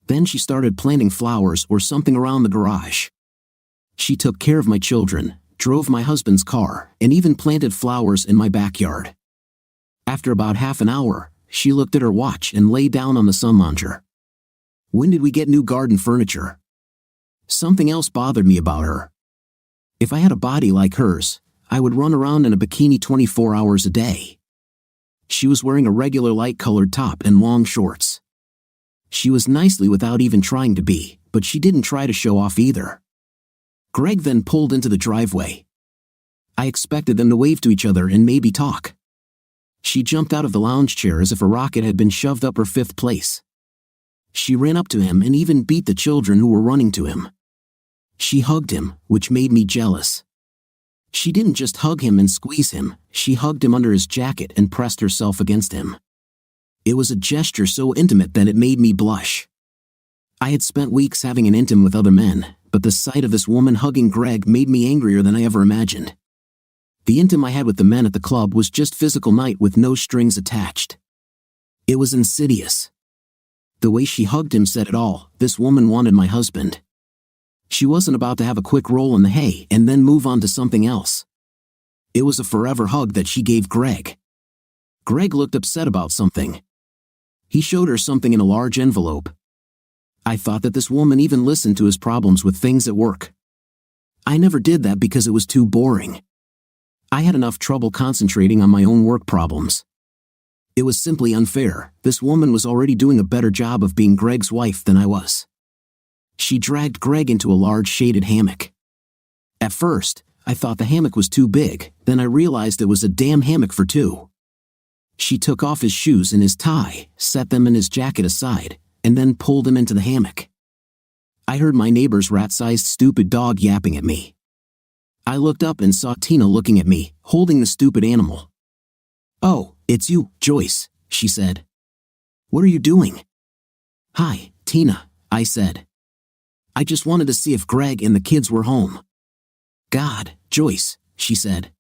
Then she started planting flowers or something around the garage. She took care of my children, drove my husband's car, and even planted flowers in my backyard. After about half an hour, she looked at her watch and lay down on the sunlounger. When did we get new garden furniture? Something else bothered me about her. If I had a body like hers, I would run around in a bikini 24 hours a day. She was wearing a regular light-colored top and long shorts. She was nicely without even trying to be, but she didn't try to show off either. Greg then pulled into the driveway. I expected them to wave to each other and maybe talk. She jumped out of the lounge chair as if a rocket had been shoved up her 5th place. She ran up to him and even beat the children who were running to him. She hugged him, which made me jealous. She didn't just hug him and squeeze him, she hugged him under his jacket and pressed herself against him. It was a gesture so intimate that it made me blush. I had spent weeks having an intim with other men, but the sight of this woman hugging Greg made me angrier than I ever imagined. The intim I had with the men at the club was just physical night with no strings attached. It was insidious. The way she hugged him said it all. This woman wanted my husband. She wasn't about to have a quick roll in the hay and then move on to something else. It was a forever hug that she gave Greg. Greg looked upset about something. He showed her something in a large envelope. I thought that this woman even listened to his problems with things at work. I never did that because it was too boring. I had enough trouble concentrating on my own work problems. It was simply unfair. This woman was already doing a better job of being Greg's wife than I was. She dragged Greg into a large shaded hammock. At first, I thought the hammock was too big, then I realized it was a damn hammock for two. She took off his shoes and his tie, set them and his jacket aside, and then pulled him into the hammock. I heard my neighbor's rat-sized stupid dog yapping at me. I looked up and saw Tina looking at me, holding the stupid animal. "Oh, it's you, Joyce," she said. "What are you doing?" "Hi, Tina," I said. "I just wanted to see if Greg and the kids were home." "God, Joyce," she said.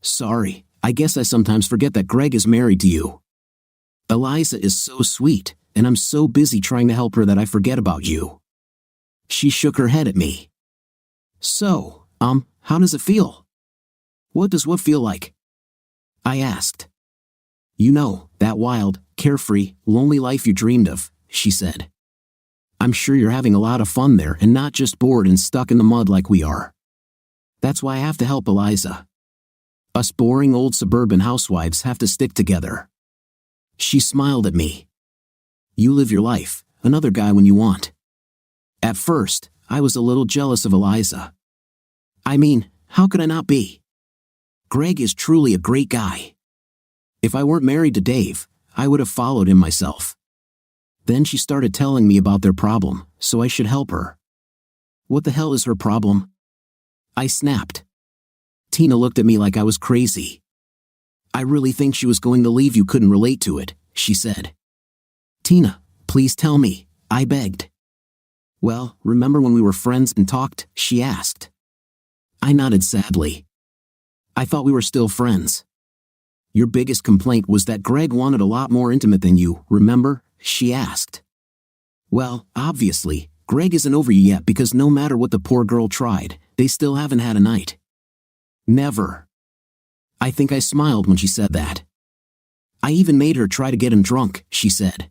"Sorry, I guess I sometimes forget that Greg is married to you. Eliza is so sweet, and I'm so busy trying to help her that I forget about you." She shook her head at me. "So, how does it feel?" What does what feel like?" I asked. "You know, that wild, carefree, lonely life you dreamed of," she said. "I'm sure you're having a lot of fun there and not just bored and stuck in the mud like we are. That's why I have to help Eliza. Us boring old suburban housewives have to stick together." She smiled at me. "You live your life, another guy when you want." At first, I was a little jealous of Eliza. I mean, how could I not be? Greg is truly a great guy. If I weren't married to Dave, I would have followed him myself. Then she started telling me about their problem, so I should help her. What the hell is her problem? I snapped. Tina looked at me like I was crazy. "I really think she was going to leave you couldn't relate to it," she said. "Tina, please tell me," I begged. "Well, remember when we were friends and talked?" she asked. I nodded sadly. "I thought we were still friends." "Your biggest complaint was that Greg wanted a lot more intimate than you, remember?" she asked. "Well, obviously, Greg isn't over you yet because no matter what the poor girl tried, they still haven't had a night." "Never." I think I smiled when she said that. "I even made her try to get him drunk," she said.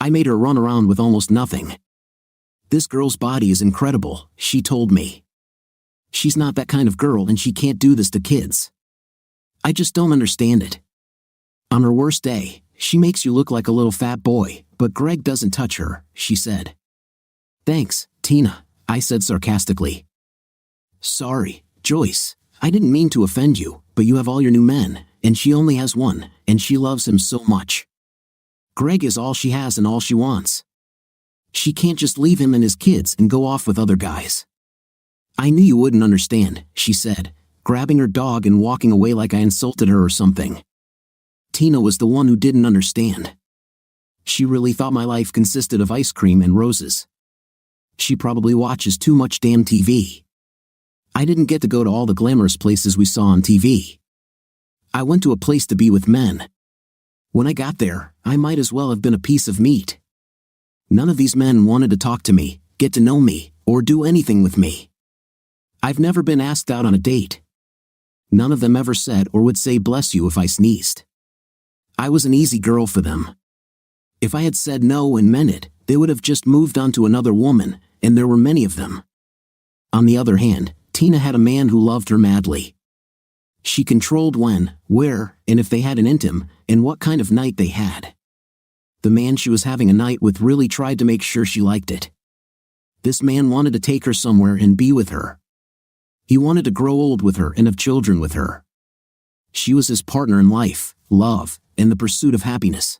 "I made her run around with almost nothing. This girl's body is incredible," she told me. "She's not that kind of girl and she can't do this to kids. I just don't understand it. On her worst day, she makes you look like a little fat boy, but Greg doesn't touch her," she said. "Thanks, Tina," I said sarcastically. "Sorry, Joyce, I didn't mean to offend you, but you have all your new men, and she only has one, and she loves him so much. Greg is all she has and all she wants. She can't just leave him and his kids and go off with other guys." "I knew you wouldn't understand," she said, grabbing her dog and walking away like I insulted her or something. Tina was the one who didn't understand. She really thought my life consisted of ice cream and roses. She probably watches too much damn TV. I didn't get to go to all the glamorous places we saw on TV. I went to a place to be with men. When I got there, I might as well have been a piece of meat. None of these men wanted to talk to me, get to know me, or do anything with me. I've never been asked out on a date. None of them ever said or would say bless you if I sneezed. I was an easy girl for them. If I had said no and meant it, they would have just moved on to another woman, and there were many of them. On the other hand, Tina had a man who loved her madly. She controlled when, where, and if they had an intim, and what kind of night they had. The man she was having a night with really tried to make sure she liked it. This man wanted to take her somewhere and be with her. He wanted to grow old with her and have children with her. She was his partner in life, love, and the pursuit of happiness.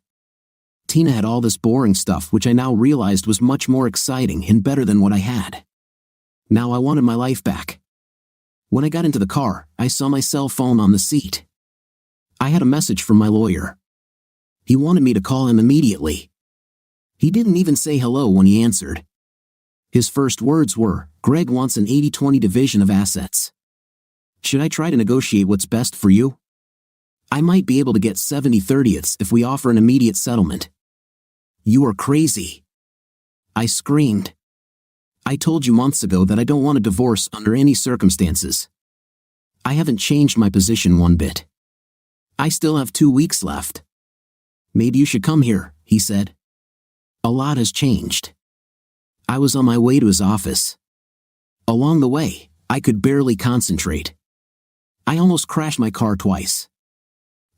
Tina had all this boring stuff which I now realized was much more exciting and better than what I had. Now I wanted my life back. When I got into the car, I saw my cell phone on the seat. I had a message from my lawyer. He wanted me to call him immediately. He didn't even say hello when he answered. His first words were, "Greg wants an 80-20 division of assets." Should I try to negotiate what's best for you? I might be able to get 70/30ths if we offer an immediate settlement." "You are crazy," I screamed. "I told you months ago that I don't want a divorce under any circumstances. I haven't changed my position one bit. I still have 2 weeks left." "Maybe you should come here," he said. "A lot has changed." I was on my way to his office. Along the way, I could barely concentrate. I almost crashed my car twice.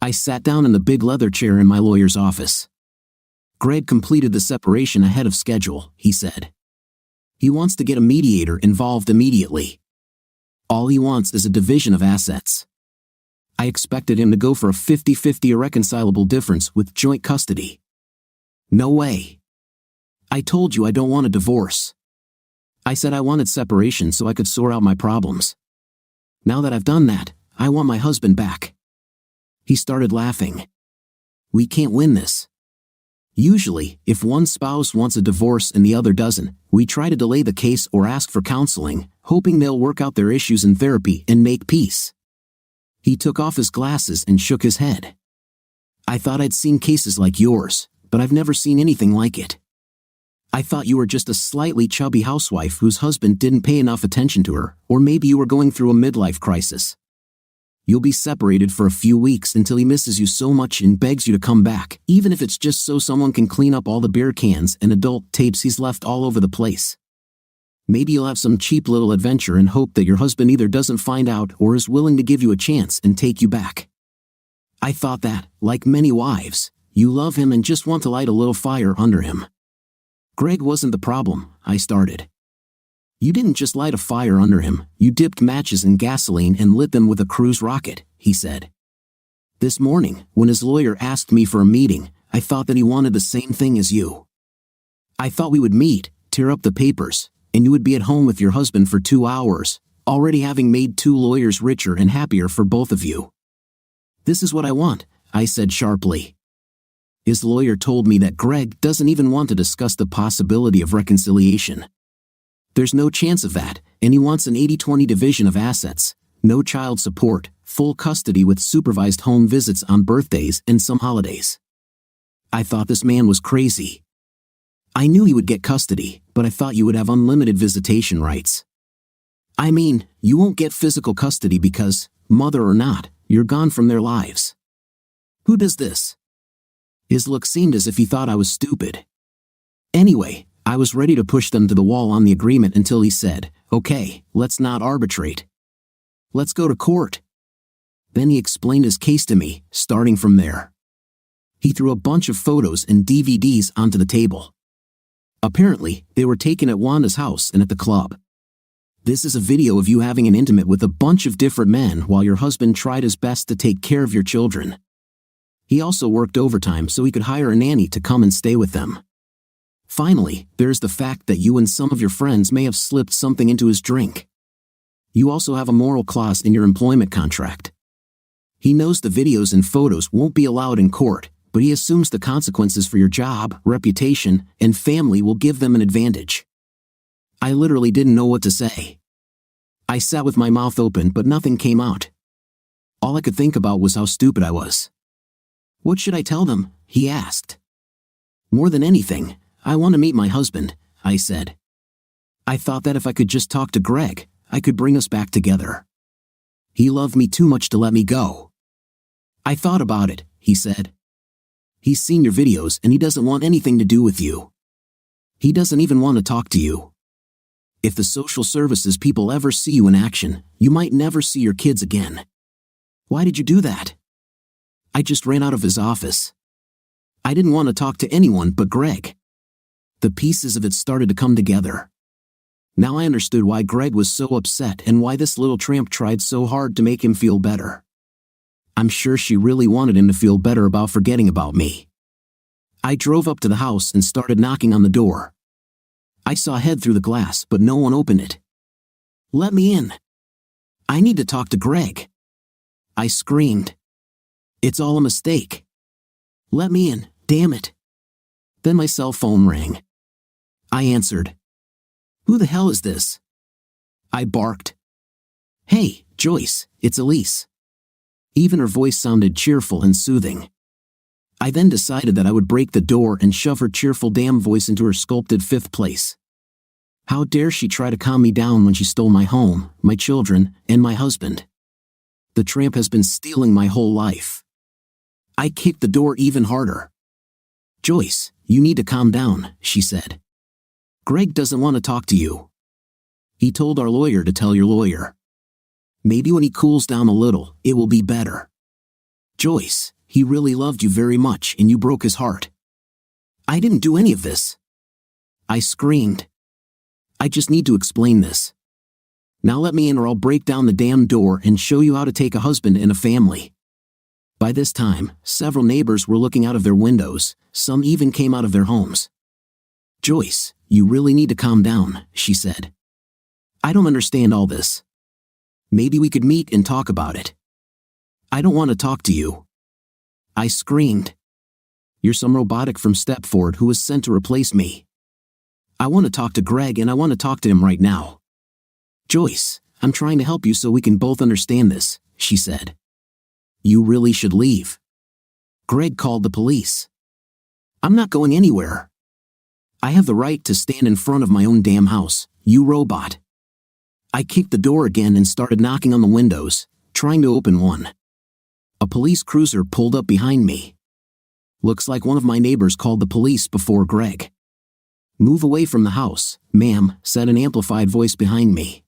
I sat down in the big leather chair in my lawyer's office. "Greg completed the separation ahead of schedule," he said. "He wants to get a mediator involved immediately. All he wants is a division of assets." I expected him to go for a 50-50 irreconcilable difference with joint custody. No way. "I told you I don't want a divorce. I said I wanted separation so I could sort out my problems. Now that I've done that, I want my husband back." He started laughing. "We can't win this. Usually, if one spouse wants a divorce and the other doesn't, we try to delay the case or ask for counseling, hoping they'll work out their issues in therapy and make peace." He took off his glasses and shook his head. "I thought I'd seen cases like yours, but I've never seen anything like it. I thought you were just a slightly chubby housewife whose husband didn't pay enough attention to her, or maybe you were going through a midlife crisis. You'll be separated for a few weeks until he misses you so much and begs you to come back, even if it's just so someone can clean up all the beer cans and adult tapes he's left all over the place. Maybe you'll have some cheap little adventure and hope that your husband either doesn't find out or is willing to give you a chance and take you back. I thought that, like many wives, you love him and just want to light a little fire under him." "Greg wasn't the problem," I started. "You didn't just light a fire under him, you dipped matches in gasoline and lit them with a cruise rocket," he said. "This morning, when his lawyer asked me for a meeting, I thought that he wanted the same thing as you. I thought we would meet, tear up the papers, and you would be at home with your husband for 2 hours, already having made 2 lawyers richer and happier for both of you." "This is what I want," I said sharply. His lawyer told me that Greg doesn't even want to discuss the possibility of reconciliation. There's no chance of that, and he wants an 80-20 division of assets, no child support, full custody with supervised home visits on birthdays and some holidays. I thought this man was crazy. I knew he would get custody, but I thought you would have unlimited visitation rights. I mean, you won't get physical custody because, mother or not, you're gone from their lives. Who does this? His look seemed as if he thought I was stupid. Anyway, I was ready to push them to the wall on the agreement until he said, "Okay, let's not arbitrate. Let's go to court." Then he explained his case to me, starting from there. He threw a bunch of photos and DVDs onto the table. Apparently, they were taken at Wanda's house and at the club. "This is a video of you having an intimate with a bunch of different men while your husband tried his best to take care of your children. He also worked overtime so he could hire a nanny to come and stay with them. Finally, there's the fact that you and some of your friends may have slipped something into his drink. You also have a moral clause in your employment contract. He knows the videos and photos won't be allowed in court, but he assumes the consequences for your job, reputation, and family will give them an advantage." I literally didn't know what to say. I sat with my mouth open but nothing came out. All I could think about was how stupid I was. "What should I tell them?" he asked. "More than anything, I want to meet my husband," I said. I thought that if I could just talk to Greg, I could bring us back together. He loved me too much to let me go. "I thought about it," he said. "He's seen your videos and he doesn't want anything to do with you. He doesn't even want to talk to you. If the social services people ever see you in action, you might never see your kids again. Why did you do that?" I just ran out of his office. I didn't want to talk to anyone but Greg. The pieces of it started to come together. Now I understood why Greg was so upset and why this little tramp tried so hard to make him feel better. I'm sure she really wanted him to feel better about forgetting about me. I drove up to the house and started knocking on the door. I saw a head through the glass, but no one opened it. "Let me in. I need to talk to Greg," I screamed. "It's all a mistake. Let me in, damn it." Then my cell phone rang. I answered. "Who the hell is this?" I barked. "Hey, Joyce, it's Elise. Even her voice sounded cheerful and soothing. I then decided that I would break the door and shove her cheerful damn voice into her sculpted fifth place. How dare she try to calm me down when she stole my home, my children, and my husband. The tramp has been stealing my whole life. I kicked the door even harder. Joyce, you need to calm down, she said. Greg doesn't want to talk to you. He told our lawyer to tell your lawyer. Maybe when he cools down a little, it will be better. Joyce, he really loved you very much and you broke his heart. I didn't do any of this. I screamed. I just need to explain this. Now let me in or I'll break down the damn door and show you how to take a husband and a family. By this time, several neighbors were looking out of their windows, some even came out of their homes. Joyce, you really need to calm down, she said. I don't understand all this. Maybe we could meet and talk about it. I don't want to talk to you. I screamed. You're some robotic from Stepford who was sent to replace me. I want to talk to Greg and I want to talk to him right now. Joyce, I'm trying to help you so we can both understand this, she said. You really should leave. Greg called the police. I'm not going anywhere. I have the right to stand in front of my own damn house, you robot. I kicked the door again and started knocking on the windows, trying to open one. A police cruiser pulled up behind me. Looks like one of my neighbors called the police before Greg. Move away from the house, ma'am, said an amplified voice behind me.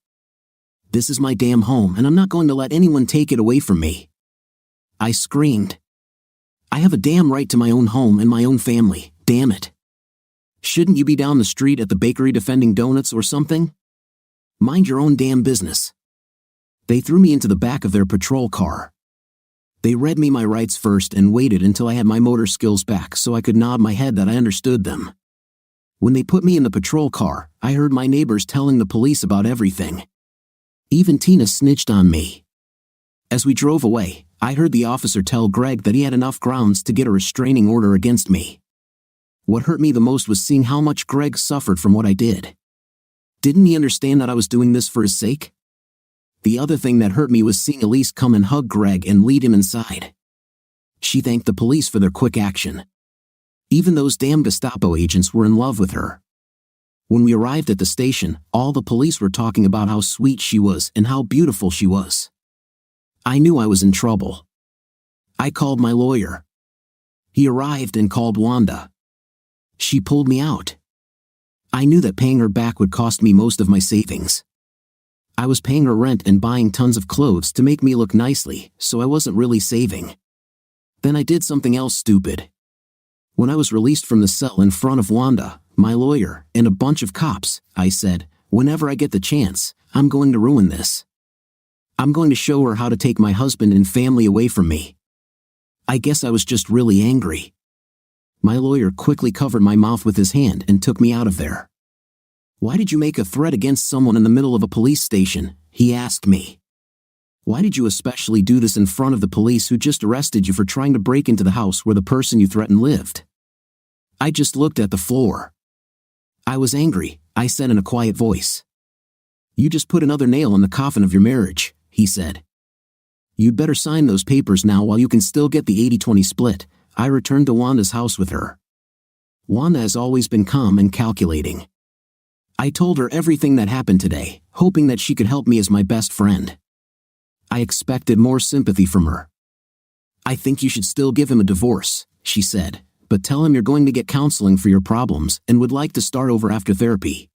This is my damn home and I'm not going to let anyone take it away from me. I screamed. I have a damn right to my own home and my own family, damn it. Shouldn't you be down the street at the bakery defending donuts or something? Mind your own damn business. They threw me into the back of their patrol car. They read me my rights first and waited until I had my motor skills back so I could nod my head that I understood them. When they put me in the patrol car, I heard my neighbors telling the police about everything. Even Tina snitched on me. As we drove away, I heard the officer tell Greg that he had enough grounds to get a restraining order against me. What hurt me the most was seeing how much Greg suffered from what I did. Didn't he understand that I was doing this for his sake? The other thing that hurt me was seeing Elise come and hug Greg and lead him inside. She thanked the police for their quick action. Even those damn Gestapo agents were in love with her. When we arrived at the station, all the police were talking about how sweet she was and how beautiful she was. I knew I was in trouble. I called my lawyer. He arrived and called Wanda. She pulled me out. I knew that paying her back would cost me most of my savings. I was paying her rent and buying tons of clothes to make me look nicely, so I wasn't really saving. Then I did something else stupid. When I was released from the cell in front of Wanda, my lawyer, and a bunch of cops, I said, whenever I get the chance, I'm going to ruin this. I'm going to show her how to take my husband and family away from me. I guess I was just really angry. My lawyer quickly covered my mouth with his hand and took me out of there. Why did you make a threat against someone in the middle of a police station? He asked me. Why did you especially do this in front of the police who just arrested you for trying to break into the house where the person you threatened lived? I just looked at the floor. I was angry, I said in a quiet voice. You just put another nail in the coffin of your marriage, he said. You'd better sign those papers now while you can still get the 80-20 split. I returned to Wanda's house with her. Wanda has always been calm and calculating. I told her everything that happened today, hoping that she could help me as my best friend. I expected more sympathy from her. I think you should still give him a divorce, she said, but tell him you're going to get counseling for your problems and would like to start over after therapy.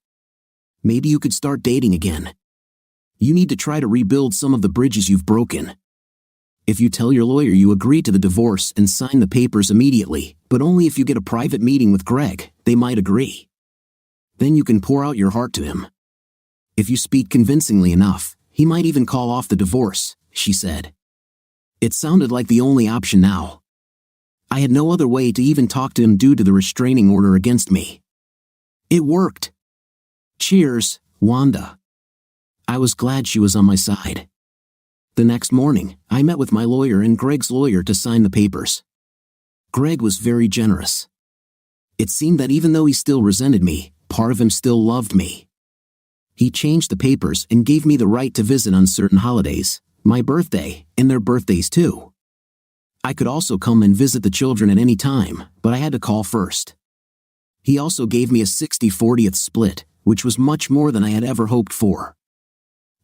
Maybe you could start dating again. You need to try to rebuild some of the bridges you've broken. If you tell your lawyer you agree to the divorce and sign the papers immediately, but only if you get a private meeting with Greg, they might agree. Then you can pour out your heart to him. If you speak convincingly enough, he might even call off the divorce, she said. It sounded like the only option now. I had no other way to even talk to him due to the restraining order against me. It worked. Cheers, Wanda. I was glad she was on my side. The next morning, I met with my lawyer and Greg's lawyer to sign the papers. Greg was very generous. It seemed that even though he still resented me, part of him still loved me. He changed the papers and gave me the right to visit on certain holidays, my birthday, and their birthdays too. I could also come and visit the children at any time, but I had to call first. He also gave me a 60/40th split, which was much more than I had ever hoped for.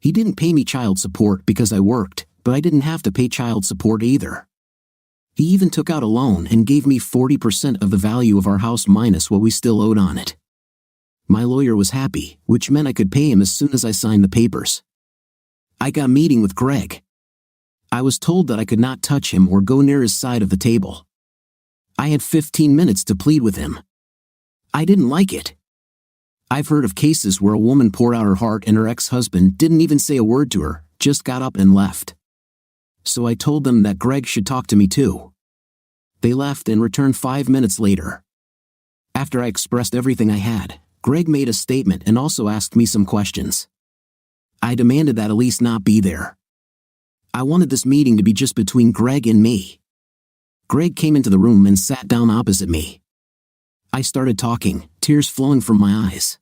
He didn't pay me child support because I worked, but I didn't have to pay child support either. He even took out a loan and gave me 40% of the value of our house minus what we still owed on it. My lawyer was happy, which meant I could pay him as soon as I signed the papers. I got a meeting with Greg. I was told that I could not touch him or go near his side of the table. I had 15 minutes to plead with him. I didn't like it. I've heard of cases where a woman poured out her heart and her ex-husband didn't even say a word to her, just got up and left. So I told them that Greg should talk to me too. They left and returned 5 minutes later. After I expressed everything I had, Greg made a statement and also asked me some questions. I demanded that Elise not be there. I wanted this meeting to be just between Greg and me. Greg came into the room and sat down opposite me. I started talking, tears flowing from my eyes.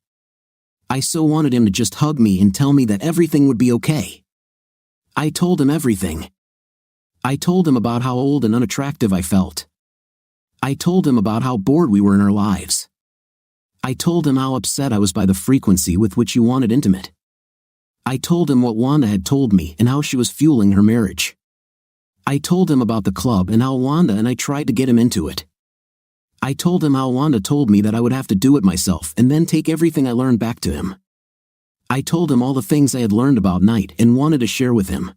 I so wanted him to just hug me and tell me that everything would be okay. I told him everything. I told him about how old and unattractive I felt. I told him about how bored we were in our lives. I told him how upset I was by the frequency with which he wanted intimate. I told him what Wanda had told me and how she was fueling her marriage. I told him about the club and how Wanda and I tried to get him into it. I told him how Wanda told me that I would have to do it myself and then take everything I learned back to him. I told him all the things I had learned about Night and wanted to share with him.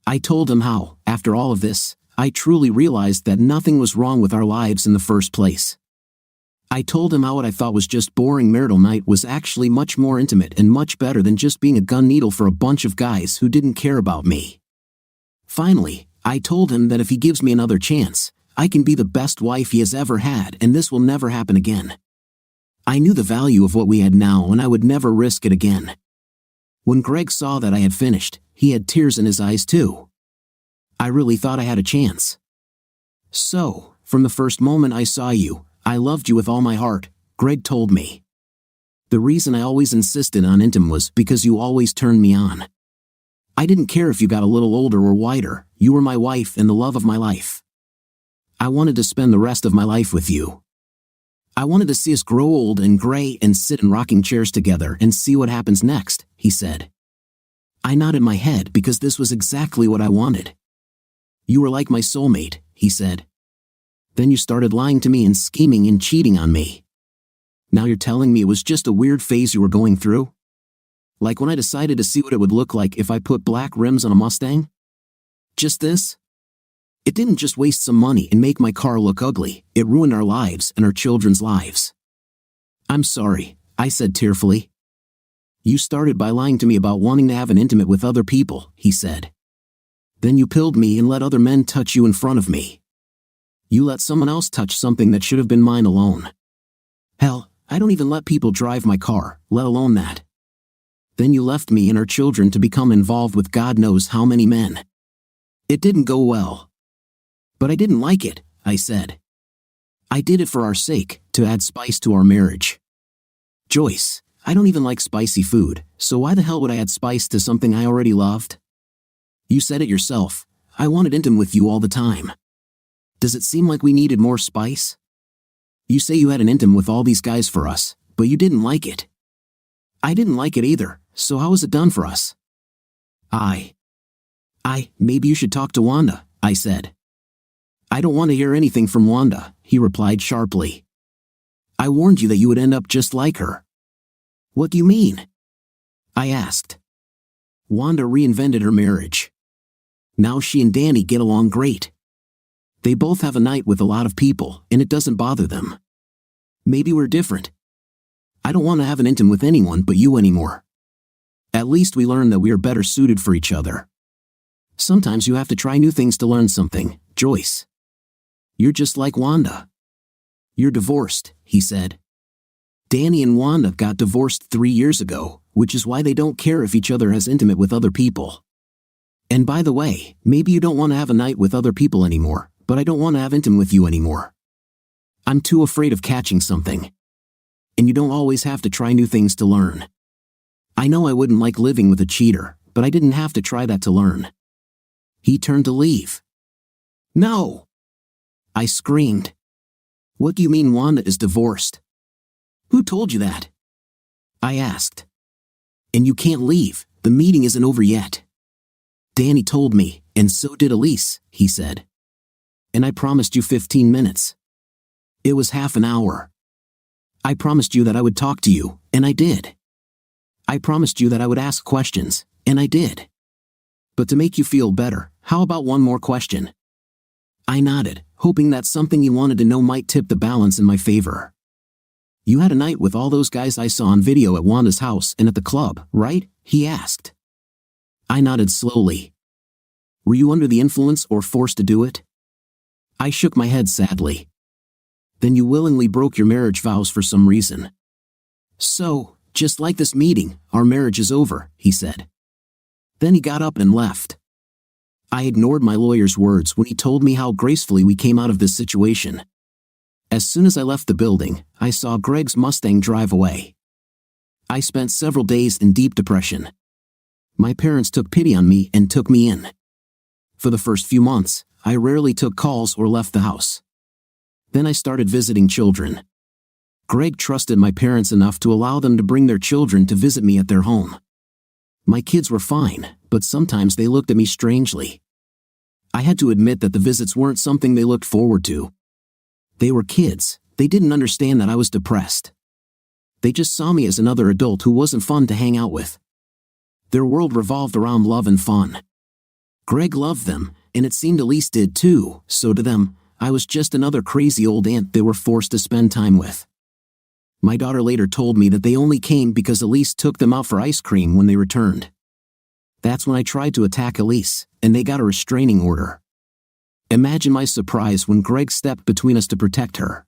I told him how, after all of this, I truly realized that nothing was wrong with our lives in the first place. I told him how what I thought was just boring marital night was actually much more intimate and much better than just being a gun needle for a bunch of guys who didn't care about me. Finally, I told him that if he gives me another chance, I can be the best wife he has ever had and this will never happen again. I knew the value of what we had now and I would never risk it again. When Greg saw that I had finished, he had tears in his eyes too. I really thought I had a chance. So, from the first moment I saw you, I loved you with all my heart, Greg told me. The reason I always insisted on intim was because you always turned me on. I didn't care if you got a little older or wider, you were my wife and the love of my life. I wanted to spend the rest of my life with you. I wanted to see us grow old and gray and sit in rocking chairs together and see what happens next, he said. I nodded my head because this was exactly what I wanted. You were like my soulmate, he said. Then you started lying to me and scheming and cheating on me. Now you're telling me it was just a weird phase you were going through? Like when I decided to see what it would look like if I put black rims on a Mustang? Just this? It didn't just waste some money and make my car look ugly, it ruined our lives and our children's lives. I'm sorry, I said tearfully. You started by lying to me about wanting to have an intimate with other people, he said. Then you pilled me and let other men touch you in front of me. You let someone else touch something that should have been mine alone. Hell, I don't even let people drive my car, let alone that. Then you left me and our children to become involved with God knows how many men. It didn't go well. But I didn't like it, I said. I did it for our sake, to add spice to our marriage. Joyce, I don't even like spicy food, so why the hell would I add spice to something I already loved? You said it yourself, I wanted intim with you all the time. Does it seem like we needed more spice? You say you had an intim with all these guys for us, but you didn't like it. I didn't like it either, so how was it done for us? Maybe you should talk to Wanda, I said. I don't want to hear anything from Wanda, he replied sharply. I warned you that you would end up just like her. What do you mean? I asked. Wanda reinvented her marriage. Now she and Danny get along great. They both have a night with a lot of people, and it doesn't bother them. Maybe we're different. I don't want to have an intim with anyone but you anymore. At least we learned that we are better suited for each other. Sometimes you have to try new things to learn something, Joyce. You're just like Wanda. You're divorced, he said. Danny and Wanda got divorced 3 years ago, which is why they don't care if each other has intimate with other people. And by the way, maybe you don't want to have a night with other people anymore, but I don't want to have intim with you anymore. I'm too afraid of catching something. And you don't always have to try new things to learn. I know I wouldn't like living with a cheater, but I didn't have to try that to learn. He turned to leave. No! I screamed. What do you mean Wanda is divorced? Who told you that? I asked. And you can't leave, the meeting isn't over yet. Danny told me, and so did Elise, he said. And I promised you 15 minutes. It was half an hour. I promised you that I would talk to you, and I did. I promised you that I would ask questions, and I did. But to make you feel better, how about one more question? I nodded, hoping that something you wanted to know might tip the balance in my favor. You had a night with all those guys I saw on video at Wanda's house and at the club, right? He asked. I nodded slowly. Were you under the influence or forced to do it? I shook my head sadly. Then you willingly broke your marriage vows for some reason. So, just like this meeting, our marriage is over, he said. Then he got up and left. I ignored my lawyer's words when he told me how gracefully we came out of this situation. As soon as I left the building, I saw Greg's Mustang drive away. I spent several days in deep depression. My parents took pity on me and took me in. For the first few months, I rarely took calls or left the house. Then I started visiting children. Greg trusted my parents enough to allow them to bring their children to visit me at their home. My kids were fine, but sometimes they looked at me strangely. I had to admit that the visits weren't something they looked forward to. They were kids, they didn't understand that I was depressed. They just saw me as another adult who wasn't fun to hang out with. Their world revolved around love and fun. Greg loved them, and it seemed Elise did too, so to them, I was just another crazy old aunt they were forced to spend time with. My daughter later told me that they only came because Elise took them out for ice cream when they returned. That's when I tried to attack Elise, and they got a restraining order. Imagine my surprise when Greg stepped between us to protect her.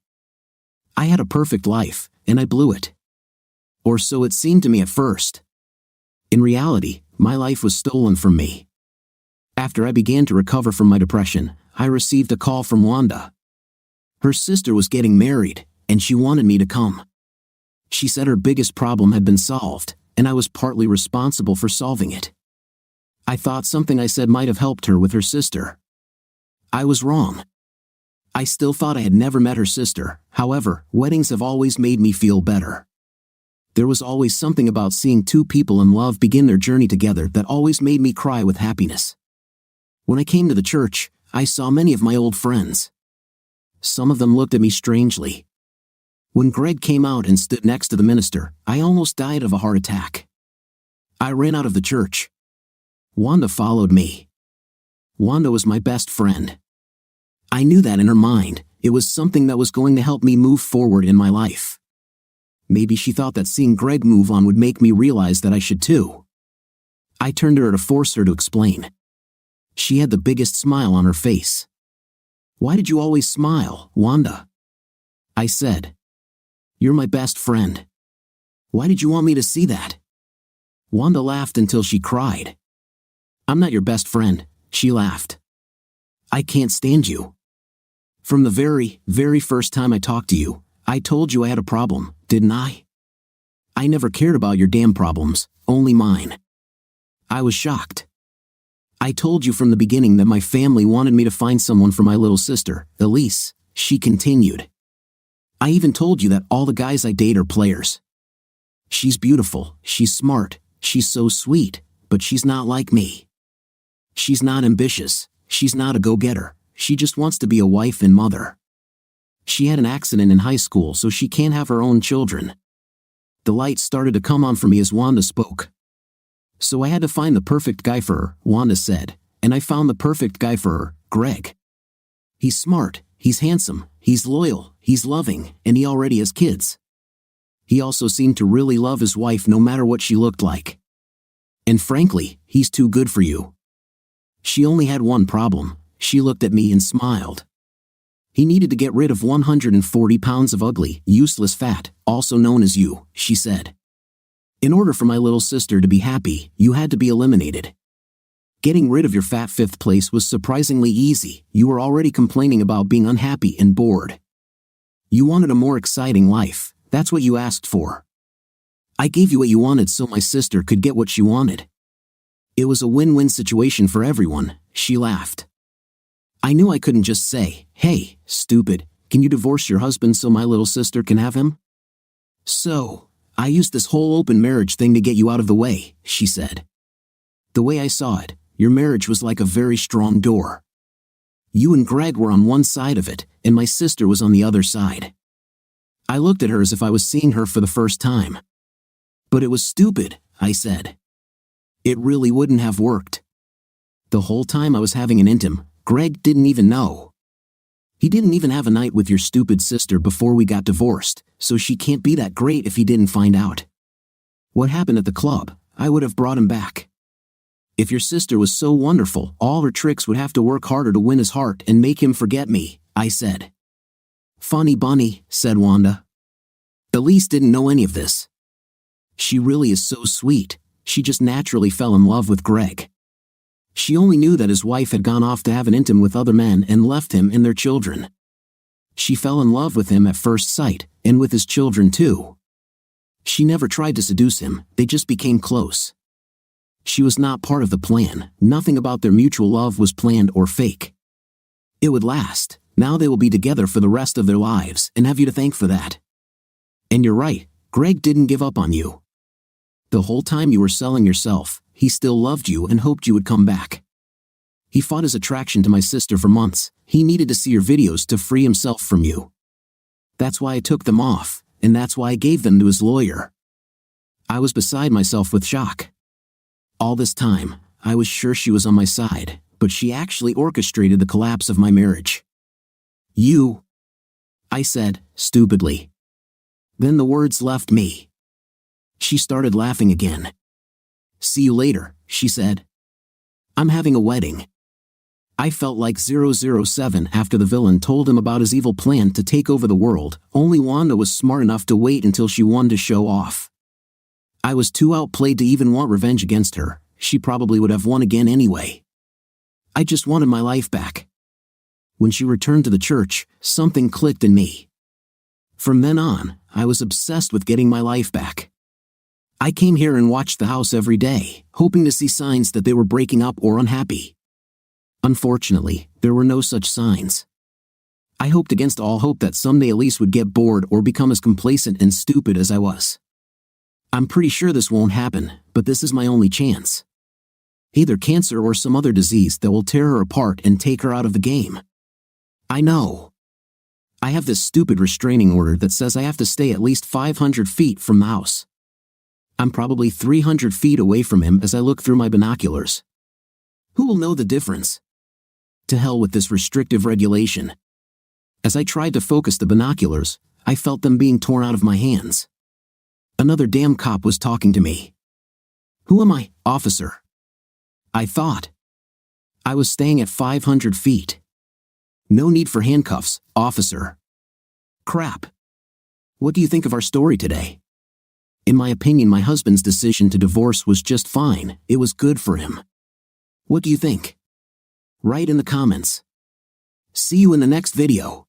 I had a perfect life, and I blew it. Or so it seemed to me at first. In reality, my life was stolen from me. After I began to recover from my depression, I received a call from Wanda. Her sister was getting married, and she wanted me to come. She said her biggest problem had been solved, and I was partly responsible for solving it. I thought something I said might have helped her with her sister. I was wrong. I still thought I had never met her sister, however, weddings have always made me feel better. There was always something about seeing two people in love begin their journey together that always made me cry with happiness. When I came to the church, I saw many of my old friends. Some of them looked at me strangely. When Greg came out and stood next to the minister, I almost died of a heart attack. I ran out of the church. Wanda followed me. Wanda was my best friend. I knew that in her mind, it was something that was going to help me move forward in my life. Maybe she thought that seeing Greg move on would make me realize that I should too. I turned to her to force her to explain. She had the biggest smile on her face. Why did you always smile, Wanda? I said. You're my best friend. Why did you want me to see that? Wanda laughed until she cried. I'm not your best friend, she laughed. I can't stand you. From the very, very first time I talked to you, I told you I had a problem, didn't I? I never cared about your damn problems, only mine. I was shocked. I told you from the beginning that my family wanted me to find someone for my little sister, Elise, she continued. I even told you that all the guys I date are players. She's beautiful, she's smart, she's so sweet, but she's not like me. She's not ambitious, she's not a go-getter, she just wants to be a wife and mother. She had an accident in high school, so she can't have her own children. The light started to come on for me as Wanda spoke. So I had to find the perfect guy for her, Wanda said, and I found the perfect guy for her, Greg. He's smart, he's handsome, he's loyal, he's loving, and he already has kids. He also seemed to really love his wife no matter what she looked like. And frankly, he's too good for you. She only had one problem, she looked at me and smiled. He needed to get rid of 140 pounds of ugly, useless fat, also known as you, she said. In order for my little sister to be happy, you had to be eliminated. Getting rid of your fat fifth place was surprisingly easy, you were already complaining about being unhappy and bored. You wanted a more exciting life, that's what you asked for. I gave you what you wanted so my sister could get what she wanted. It was a win-win situation for everyone, she laughed. I knew I couldn't just say, "Hey, stupid, can you divorce your husband so my little sister can have him?" "So, I used this whole open marriage thing to get you out of the way," she said. "The way I saw it, your marriage was like a very strong door. You and Greg were on one side of it, and my sister was on the other side." I looked at her as if I was seeing her for the first time. "But it was stupid," I said. "It really wouldn't have worked. The whole time I was having an intim, Greg didn't even know. He didn't even have a night with your stupid sister before we got divorced, so she can't be that great if he didn't find out. What happened at the club, I would have brought him back. If your sister was so wonderful, all her tricks would have to work harder to win his heart and make him forget me," I said. "Funny bunny," said Wanda. "Elise didn't know any of this. She really is so sweet, she just naturally fell in love with Greg. She only knew that his wife had gone off to have an intim with other men and left him and their children. She fell in love with him at first sight, and with his children too. She never tried to seduce him, they just became close. She was not part of the plan, nothing about their mutual love was planned or fake. It would last, now they will be together for the rest of their lives and have you to thank for that. And you're right, Greg didn't give up on you. The whole time you were selling yourself, he still loved you and hoped you would come back. He fought his attraction to my sister for months, he needed to see your videos to free himself from you. That's why I took them off, and that's why I gave them to his lawyer. I was beside myself with shock. All this time, I was sure she was on my side, but she actually orchestrated the collapse of my marriage. "You," I said, stupidly. Then the words left me. She started laughing again. "See you later," she said. "I'm having a wedding." I felt like 007 after the villain told him about his evil plan to take over the world, only Wanda was smart enough to wait until she won to show off. I was too outplayed to even want revenge against her, she probably would have won again anyway. I just wanted my life back. When she returned to the church, something clicked in me. From then on, I was obsessed with getting my life back. I came here and watched the house every day, hoping to see signs that they were breaking up or unhappy. Unfortunately, there were no such signs. I hoped against all hope that someday Elise would get bored or become as complacent and stupid as I was. I'm pretty sure this won't happen, but this is my only chance. Either cancer or some other disease that will tear her apart and take her out of the game. I know. I have this stupid restraining order that says I have to stay at least 500 feet from the house. I'm probably 300 feet away from him as I look through my binoculars. Who will know the difference? To hell with this restrictive regulation. As I tried to focus the binoculars, I felt them being torn out of my hands. Another damn cop was talking to me. "Who am I, officer?" I thought. I was staying at 500 feet. "No need for handcuffs, officer." Crap. What do you think of our story today? In my opinion, my husband's decision to divorce was just fine, it was good for him. What do you think? Write in the comments. See you in the next video.